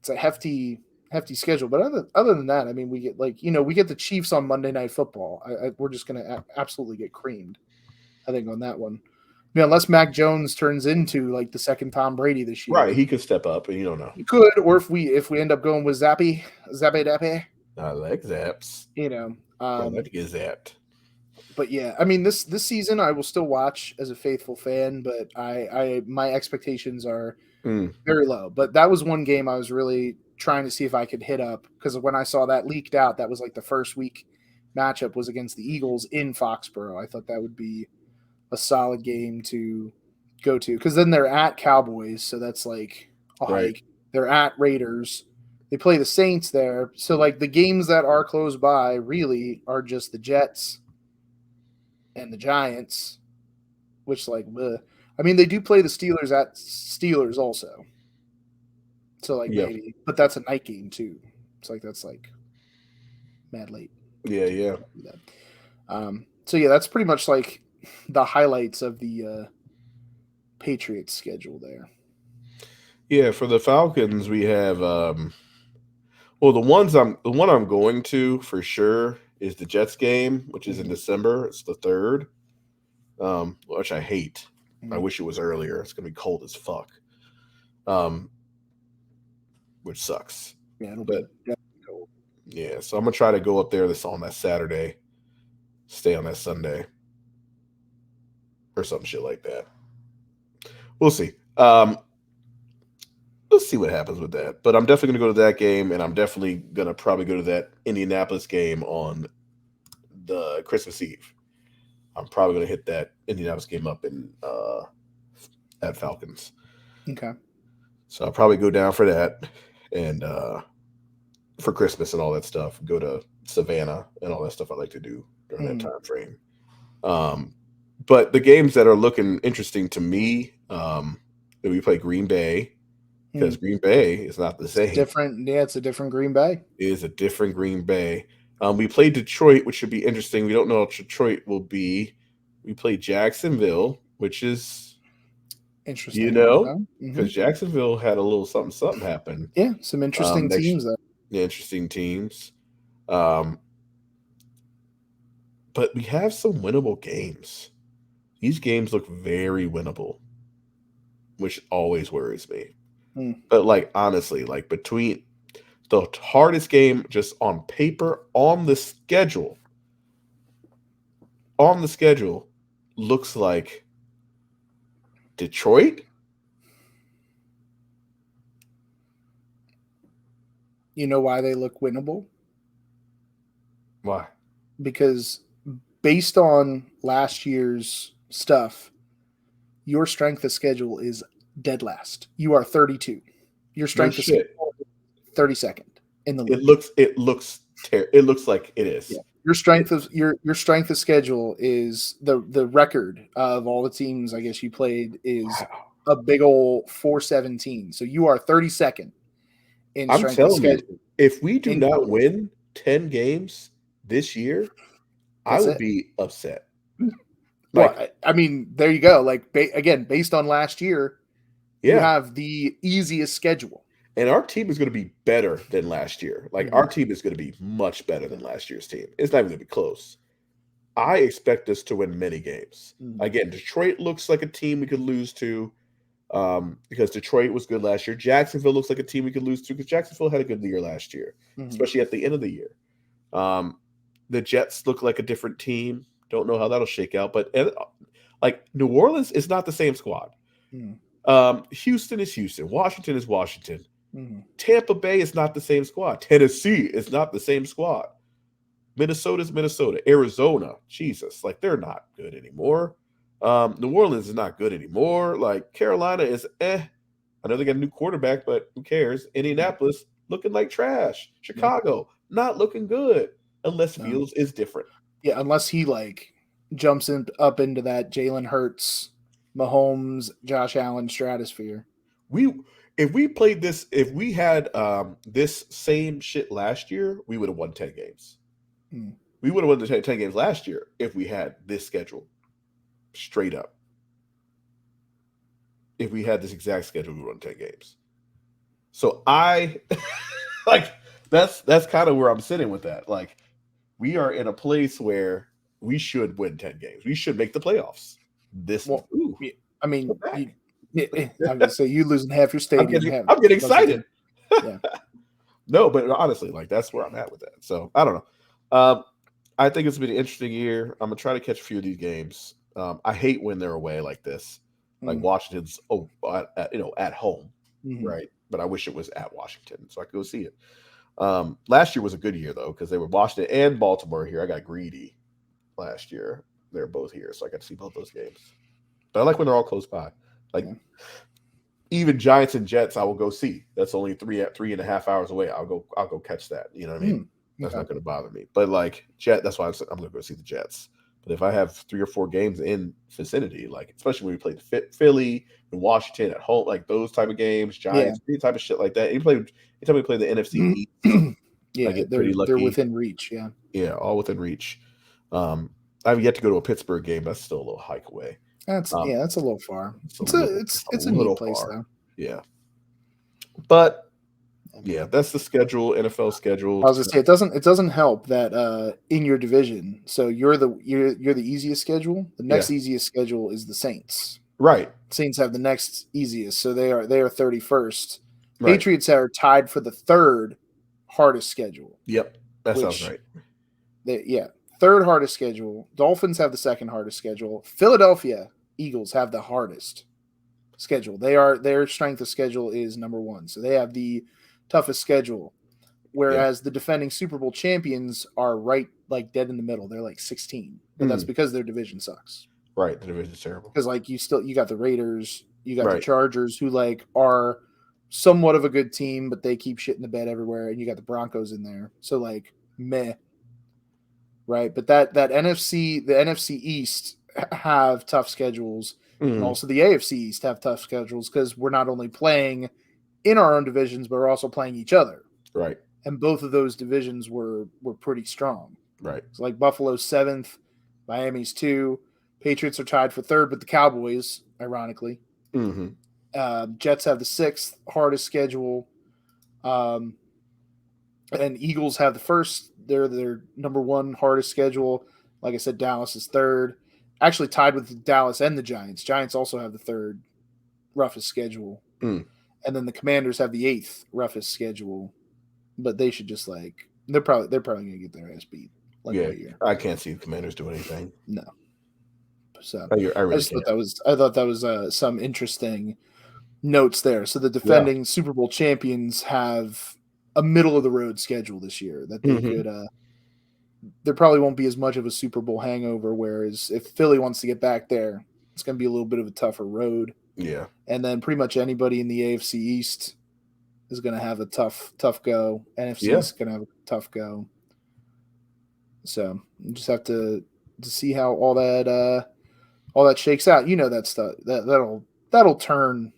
it's a hefty schedule. But other than that, I mean, we get we get the Chiefs on Monday Night Football. We're just going to absolutely get creamed, I think, on that one. I mean, unless Mac Jones turns into like the second Tom Brady this year, Right? He could step up, and you don't know. He could, or if we end up going with Zappy Dappy. I like zaps. I like to get zapped. But yeah, I mean, this season I will still watch as a faithful fan, but my expectations are very low. But that was one game I was really trying to see if I could hit up, because when I saw that leaked out, that was like the first week matchup was against the Eagles in Foxborough. I thought that would be a solid game to go to, because then they're at Cowboys, so that's like a hike. They're at Raiders. They play the Saints there. So, like, the games that are close by really are just the Jets and the Giants, which, like, I mean, they do play the Steelers at Steelers also. So, like, maybe. But that's a night game, too. It's like, that's, like, mad late. Yeah. So, yeah, that's pretty much, like, the highlights of the Patriots schedule there. Yeah, for the Falcons, we have well, the one I'm going to for sure is the Jets game, which is in December. It's the 3rd, which I hate. I wish it was earlier. It's gonna be cold as fuck, which sucks. Yeah, it'll be cold. Yeah, so I'm gonna try to go up there on that Saturday, stay on that Sunday, or some shit like that. We'll see. Let's see what happens with that. But I'm definitely going to go to that game, and I'm definitely going to probably go to that Indianapolis game on the Christmas Eve. I'm probably going to hit that Indianapolis game up at Falcons. Okay. So I'll probably go down for that, and for Christmas and all that stuff. Go to Savannah and all that stuff I like to do during that time frame. But the games that are looking interesting to me, we play Green Bay. Because Green Bay is not the same. Different, yeah, it's a different Green Bay. It is a different Green Bay. We play Detroit, which should be interesting. We don't know what Detroit will be. We play Jacksonville, which is interesting. Because Jacksonville had a little something happen. Yeah, some interesting teams there. Yeah, interesting teams. But we have some winnable games. These games look very winnable, which always worries me. But, like, honestly, like, between the hardest game just on paper on the schedule looks like Detroit. You know why they look winnable? Why? Because based on last year's stuff, your strength of schedule is dead last. You are 32. Your strength of schedule is 32nd in the league. It looks like it is. Yeah. Your strength of schedule is the record of all the teams I guess you played is a big old 417. So you are 32nd in strength of schedule. You, if we do not win 10 games this year, I will be upset. Well, I mean, there you go. Like, again, based on last year, you have the easiest schedule. And our team is going to be better than last year. Like, our team is going to be much better than last year's team. It's not even going to be close. I expect us to win many games. Again, Detroit looks like a team we could lose to because Detroit was good last year. Jacksonville looks like a team we could lose to because Jacksonville had a good year last year, especially at the end of the year. The Jets look like a different team. Don't know how that'll shake out. But, like, New Orleans is not the same squad. Houston is Houston. Washington is Washington. Tampa Bay is not the same squad. Tennessee is not the same squad. Minnesota's Minnesota. Arizona, Jesus, like they're not good anymore. New Orleans is not good anymore. Like Carolina is I know they got a new quarterback, but who cares? Indianapolis looking like trash. Chicago not looking good unless Fields is different. Yeah, unless he like jumps up into that Jalen Hurts, Mahomes, Josh Allen stratosphere. If we played this, if we had this same shit last year, we would have won 10 games. We would have won the 10 games last year if we had this schedule. Straight up. If we had this exact schedule, we would have won 10 games. So I like that's kind of where I'm sitting with that. Like we are in a place where we should win 10 games. We should make the playoffs. I mean, I'm gonna say you losing half your stadium. I'm getting excited. Yeah. No, but honestly, like that's where I'm at with that. So I don't know. I think it's been an interesting year. I'm gonna try to catch a few of these games. I hate when they're away like this. Like Washington's at home, right? But I wish it was at Washington so I could go see it. Last year was a good year though because they were Washington and Baltimore here. I got greedy last year. They're both here, so I got to see both those games. But I like when they're all close by. Like even Giants and Jets, I will go see. That's only 3.5 hours away. I'll go catch that. You know what I mean? That's not going to bother me. But like that's why I'm going to go see the Jets. But if I have 3 or 4 games in vicinity, like especially when we played Philly and Washington at home, like those type of games, Giants, any type of shit like that. Anytime we play the NFC East, yeah, they're within reach. Yeah, all within reach. I've yet to go to a Pittsburgh game. That's still a little hike away. That's a little far. It's a neat place though. Yeah, but yeah, that's the schedule, NFL schedule. I was gonna say it doesn't help that in your division, so you're the easiest schedule. The next easiest schedule is the Saints. Right. Saints have the next easiest, so they are 31st. Right. Patriots are tied for the 3rd hardest schedule. Yep, that sounds right. Third hardest schedule. Dolphins have the 2nd hardest schedule. Philadelphia Eagles have the hardest schedule. Their strength of schedule is number 1, so they have the toughest schedule. Whereas the defending Super Bowl champions are right like dead in the middle. They're like 16, but that's because their division sucks. Right, the division's terrible. Because like you got the Raiders, you got the Chargers, who like are somewhat of a good team, but they keep shit in the bed everywhere, and you got the Broncos in there. So like meh. Right, but the NFC East have tough schedules, and also the AFC East have tough schedules because we're not only playing in our own divisions, but we're also playing each other. Right, and both of those divisions were pretty strong. Right, so like Buffalo's 7th, Miami's 2, Patriots are tied for 3rd with the Cowboys, ironically. Jets have the 6th hardest schedule, and Eagles have the 1st. They're their number 1 hardest schedule. Like I said, Dallas is 3rd. Actually tied with Dallas and the Giants. Giants also have the 3rd roughest schedule. And then the Commanders have the 8th roughest schedule. But they should just they're probably going to get their ass beat. All year. I can't see the Commanders do anything. No. So I really thought that was some interesting notes there. So the defending Super Bowl champions have a middle of the road schedule this year that they could there probably won't be as much of a Super Bowl hangover, whereas if Philly wants to get back there, it's going to be a little bit of a tougher road. Yeah. And then pretty much anybody in the AFC East is going to have a tough go. NFC is going to have a tough go. So you just have to see how all that shakes out. You know, that stuff that'll turn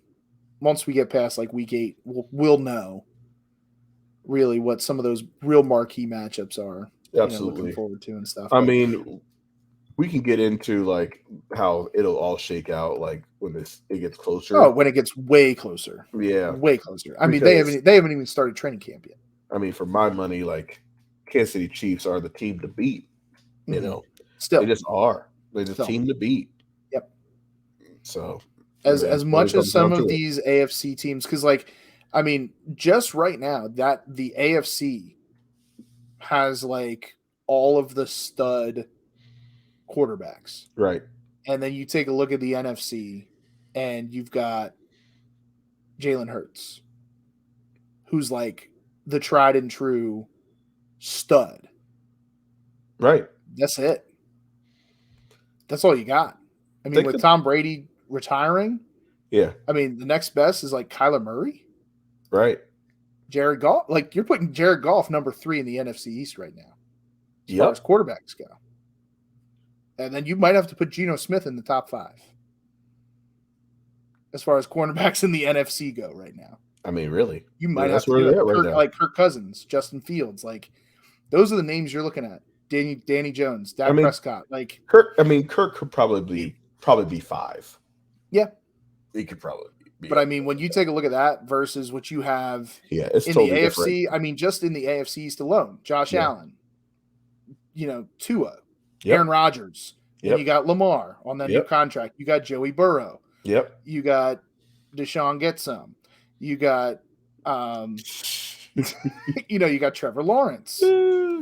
once we get past like week 8. We'll know really what some of those real marquee matchups are. Absolutely. Looking forward to and stuff. I mean, we can get into like how it'll all shake out like when it gets closer. Oh, when it gets way closer. Yeah. Way closer. I mean, they haven't even started training camp yet. I mean, for my money, like Kansas City Chiefs are the team to beat. You know. Still. They just are. They're the team to beat. Yep. So as much as some of these AFC teams, because like I mean, just right now that the AFC has like all of the stud quarterbacks. Right. And then you take a look at the NFC and you've got Jalen Hurts. who's like the tried and true stud. Right. That's it. That's all you got. I mean, with Tom Brady retiring, yeah. I mean, the next best is like Kyler Murray. Right. Jared Goff. Like, you're putting Jared Goff number 3 in the NFC East right now, as far as quarterbacks go. And then you might have to put Geno Smith in the top 5 as far as cornerbacks in the NFC go right now. I mean, really? You might have to do it. Right now. Like Kirk Cousins, Justin Fields. Like, those are the names you're looking at. Danny Jones, Dak Prescott. Like Kirk could probably be 5. Yeah. He could probably be. But I mean, when you take a look at that versus what you have it's in totally the AFC, different. I mean, just in the AFC East alone, Josh Allen, Tua, Aaron Rodgers, and you got Lamar on that new contract. You got Joey Burrow. Yep. You got Deshaun Getsum. You got, you got Trevor Lawrence.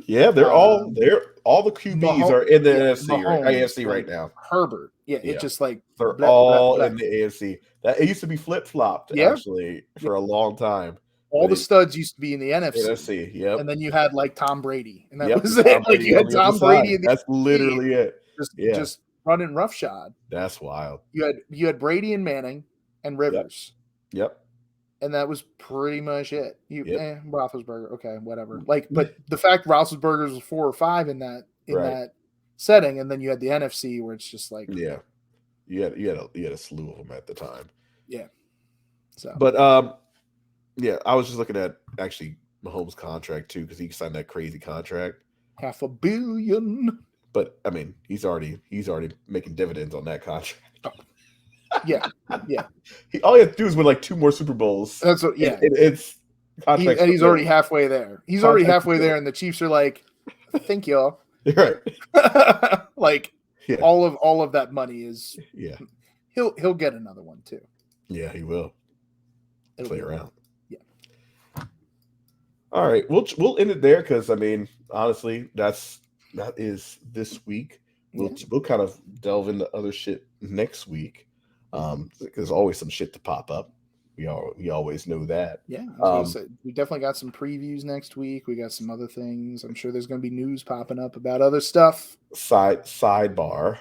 Yeah, all the QBs are in the AFC right now. Herbert. Yeah, it's just like they're all in the AFC. It used to be flip-flopped actually for a long time. All the studs used to be in the NFC. Yep. And then you had like Tom Brady, and that was it. Like you had Tom Brady. That's literally it. Just running roughshod. That's wild. You had Brady and Manning and Rivers. Yep. And that was pretty much it. Roethlisberger, okay, whatever. Like, but the fact Roethlisberger was 4 or 5 in that setting, and then you had the NFC where it's just like you had a slew of them at the time. Yeah. So, but I was just looking at actually Mahomes' contract too because he signed that crazy contract, $500 million. But I mean, he's already making dividends on that contract. Yeah. All he has to do is win like 2 more Super Bowls. That's what. Yeah, it's he's already halfway there. He's already halfway there, and the Chiefs are like, "Thank y'all." Right. Like all of that money is. Yeah. He'll get another one too. Yeah, he will. Play around. Yeah. All right, we'll end it there because I mean, honestly, that is this week. We'll kind of delve into other shit next week. There's always some shit to pop up. We always know that. Yeah, we definitely got some previews next week. We got some other things. I'm sure there's going to be news popping up about other stuff. Sidebar.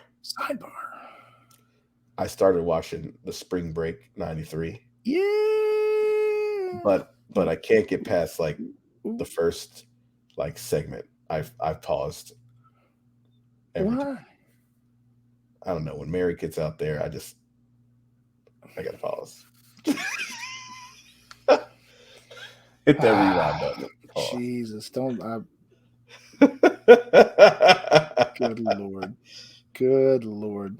I started watching the Spring Break '93. Yeah, but I can't get past like the first like segment. I've paused. Why? I don't know. When Mary gets out there, I gotta pause. Hit that rewind button. Pause. Jesus, don't. Good Lord.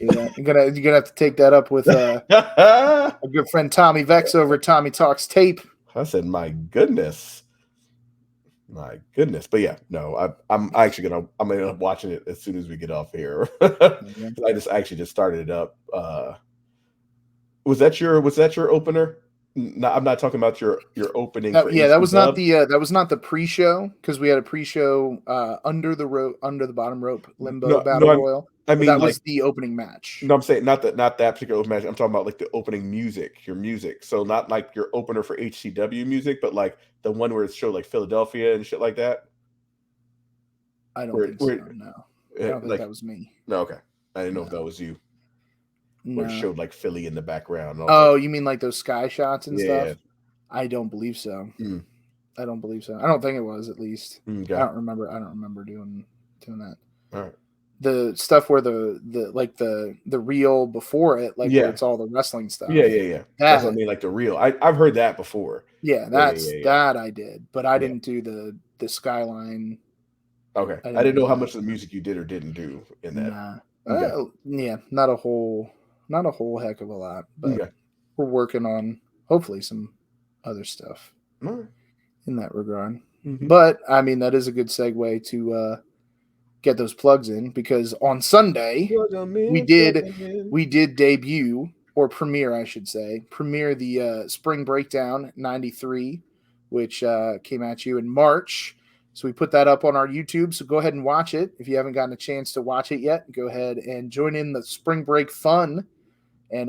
You're gonna have to take that up with a good friend Tommy Vex over at Tommy Talks Tape. I said, my goodness. But yeah, no, I'm actually gonna end up watching it as soon as we get off here. I just started it up. Was that your opener? No, I'm not talking about your opening. That was not the pre-show because we had a pre-show under the bottom rope limbo battle royal. I mean, that was the opening match. No, I'm saying not that particular opening match. I'm talking about like the opening music, your music. So not like your opener for HTW music, but like the one where it showed like Philadelphia and shit like that. I don't think so. No, I don't think that was me. No, okay. I didn't know if that was you. No. Where it showed like Philly in the background. Oh, you mean like those sky shots and stuff? I don't believe so. I don't believe so. I don't think it was, at least. Okay. I don't remember doing that. All right. The stuff where the reel before it, like where it's all the wrestling stuff. Yeah. That's what I mean, like the reel. I've heard that before. Yeah, that I did, but I didn't do the skyline. Okay. I didn't know how much of the music you did or didn't do in that. Nah. Okay. Not a whole heck of a lot, but we're working on hopefully some other stuff in that regard. Mm-hmm. But I mean, that is a good segue to get those plugs in, because on Sunday we did debut, or premiere, I should say, the Spring Breakdown 93, which came at you in March. So we put that up on our YouTube. So go ahead and watch it. If you haven't gotten a chance to watch it yet, go ahead and join in the spring break fun and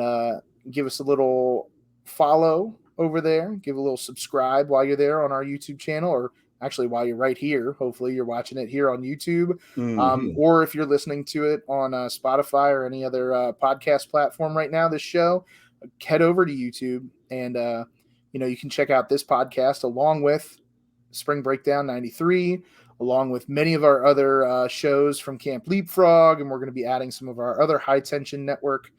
give us a little follow over there. Give a little subscribe while you're there on our YouTube channel, or actually while you're right here. Hopefully you're watching it here on YouTube, or if you're listening to it on Spotify or any other podcast platform right now, this show, head over to YouTube and you can check out this podcast along with Spring Breakdown 93, along with many of our other shows from Camp Leapfrog, and we're going to be adding some of our other High Tension Network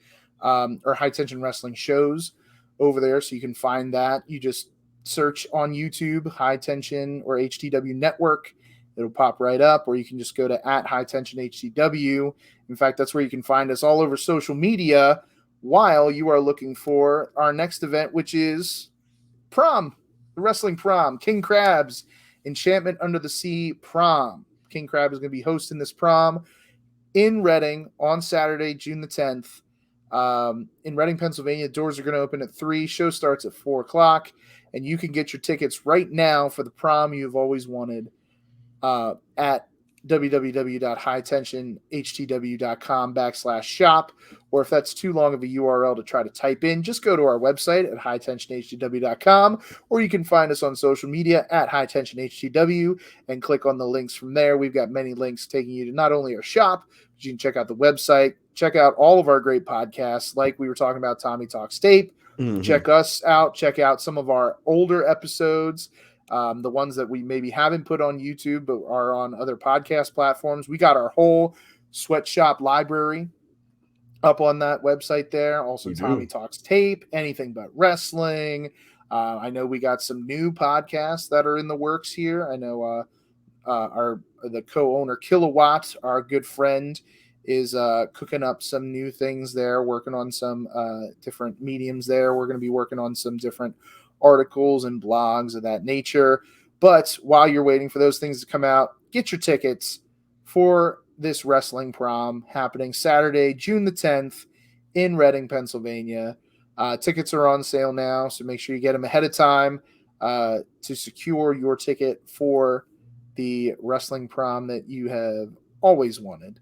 or High Tension Wrestling shows over there, so you can find that. You just search on YouTube High Tension or HTW Network. It'll pop right up, or you can just go to @HighTensionHTW. In fact, that's where you can find us all over social media while you are looking for our next event, which is Prom, the Wrestling Prom, King Crab's Enchantment Under the Sea Prom. King Crab is going to be hosting this prom in Reading on Saturday, June the 10th. In Reading, Pennsylvania. Doors are going to open at 3. Show starts at 4 o'clock. And you can get your tickets right now for the prom you've always wanted at www.hightesionhtw.com/shop. Or if that's too long of a URL to try to type in, just go to our website at hightesionhtw.com, or you can find us on social media at hightesionhtw and click on the links from there. We've got many links taking you to not only our shop, but you can check out the website, check out all of our great podcasts, like we were talking about Tommy Talks Tape. Check us out. Check out some of our older episodes, the ones that we maybe haven't put on YouTube but are on other podcast platforms. We got our whole Sweatshop library up on that website there. Also, Tommy Talks Tape, anything but wrestling. I know we got some new podcasts that are in the works here. I know the co-owner Kilowatt, our good friend, is cooking up some new things there, working on some different mediums there. We're going to be working on some different articles and blogs of that nature. But while you're waiting for those things to come out, get your tickets for this wrestling prom happening Saturday, June the 10th in Reading, Pennsylvania. Tickets are on sale now, so make sure you get them ahead of time to secure your ticket for the wrestling prom that you have always wanted.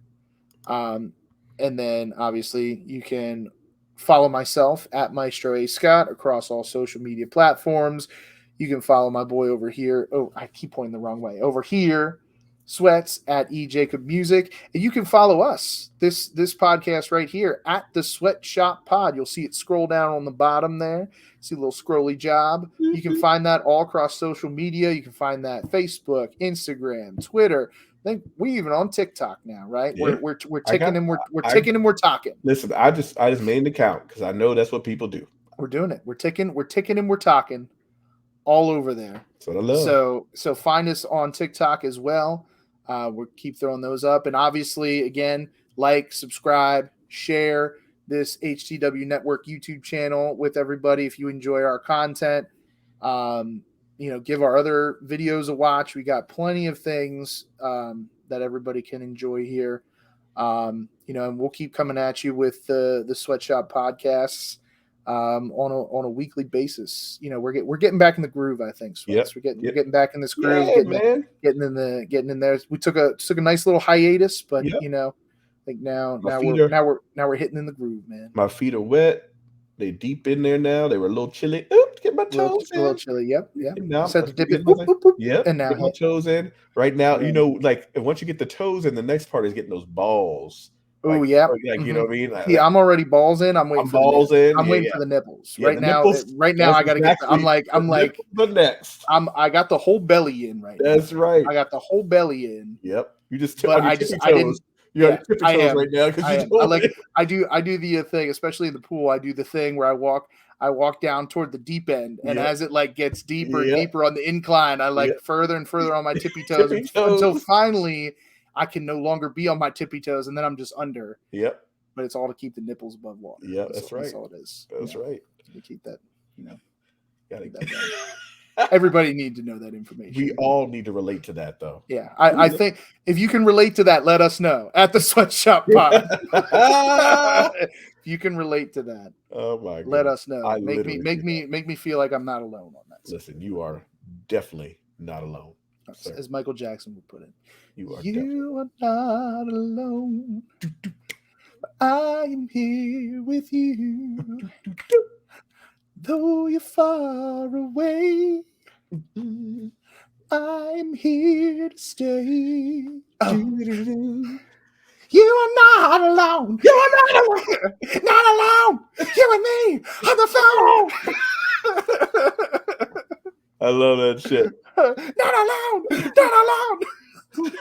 And then obviously you can follow myself at Maestro A. Scott across all social media platforms. You can follow my boy over here. Oh, I keep pointing the wrong way. Over here, Sweats at E. Jacob Music. And you can follow us, this podcast right here, at the Sweatshop Pod. You'll see it scroll down on the bottom there. See a little scrolly job. You can find that all across social media. You can find that Facebook, Instagram, Twitter. I think we even on TikTok now, right? Yeah. We're ticking and we're ticking and we're talking. Listen, I just made the count because I know that's what people do. We're doing it. We're ticking and we're talking all over there. That's what I love. So find us on TikTok as well. We'll keep throwing those up. And obviously, again, like, subscribe, share this HTW Network YouTube channel with everybody if you enjoy our content. Give our other videos a watch. We got plenty of things that everybody can enjoy here. And we'll keep coming at you with the Sweatshop podcasts on a weekly basis. We're getting back in the groove, I think. Sweats. We're getting back in this groove, getting in there. We took a nice little hiatus, but I think now we're hitting in the groove, man. My feet are wet. They deep in there now. They were a little chilly. Oops, get my toes in. A little chilly. Yep. Now Set to dip it. Yep. And now get my toes in. Right now, once you get the toes in, the next part is getting those balls. Oh yeah. You know what I mean? I'm already balls in. I'm waiting for the nipples. Yeah, right now, I gotta get. I'm like the next. I got the whole belly in right now. That's right. I got the whole belly in. Yep. You just I didn't. You're on your tippy toes right now because I do the thing, especially in the pool. I do the thing where I walk down toward the deep end, and as it gets deeper and deeper on the incline, I further and further on my tippy toes until finally I can no longer be on my tippy toes, and then I'm just under. Yep. But it's all to keep the nipples above water. Yeah, that's right. That's all it is. That's right. We keep that. Gotta keep that everybody needs to know that information. We all need to relate to that, though. Yeah, I think if you can relate to that, let us know at the Sweatshop Pod. If you can relate to that, oh my God, let us know. Make me feel like I'm not alone on that. Listen, you are definitely not alone, as Michael Jackson would put it. You are not alone. I am here with you. Though you're far away, I'm here to stay. Oh. You are not alone. You are not alone. Not alone. You and me on the phone. I love that shit. Not alone. Not alone.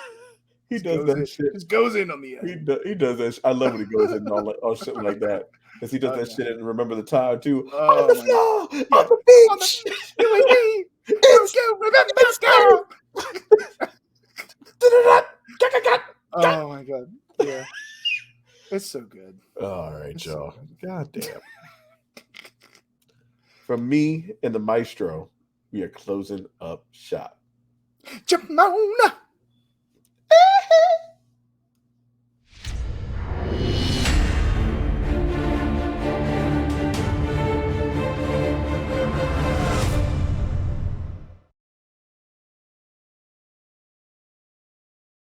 He does that shit. Just goes in on the end. He does that. I love when he goes in on shit like that. Because he does that shit and remember the time too. On the floor, on the beach. You and me. Remember this girl. Oh my god. Yeah. It's so good. All right, y'all. God damn. From me and the Maestro, we are closing up shop. Jamona.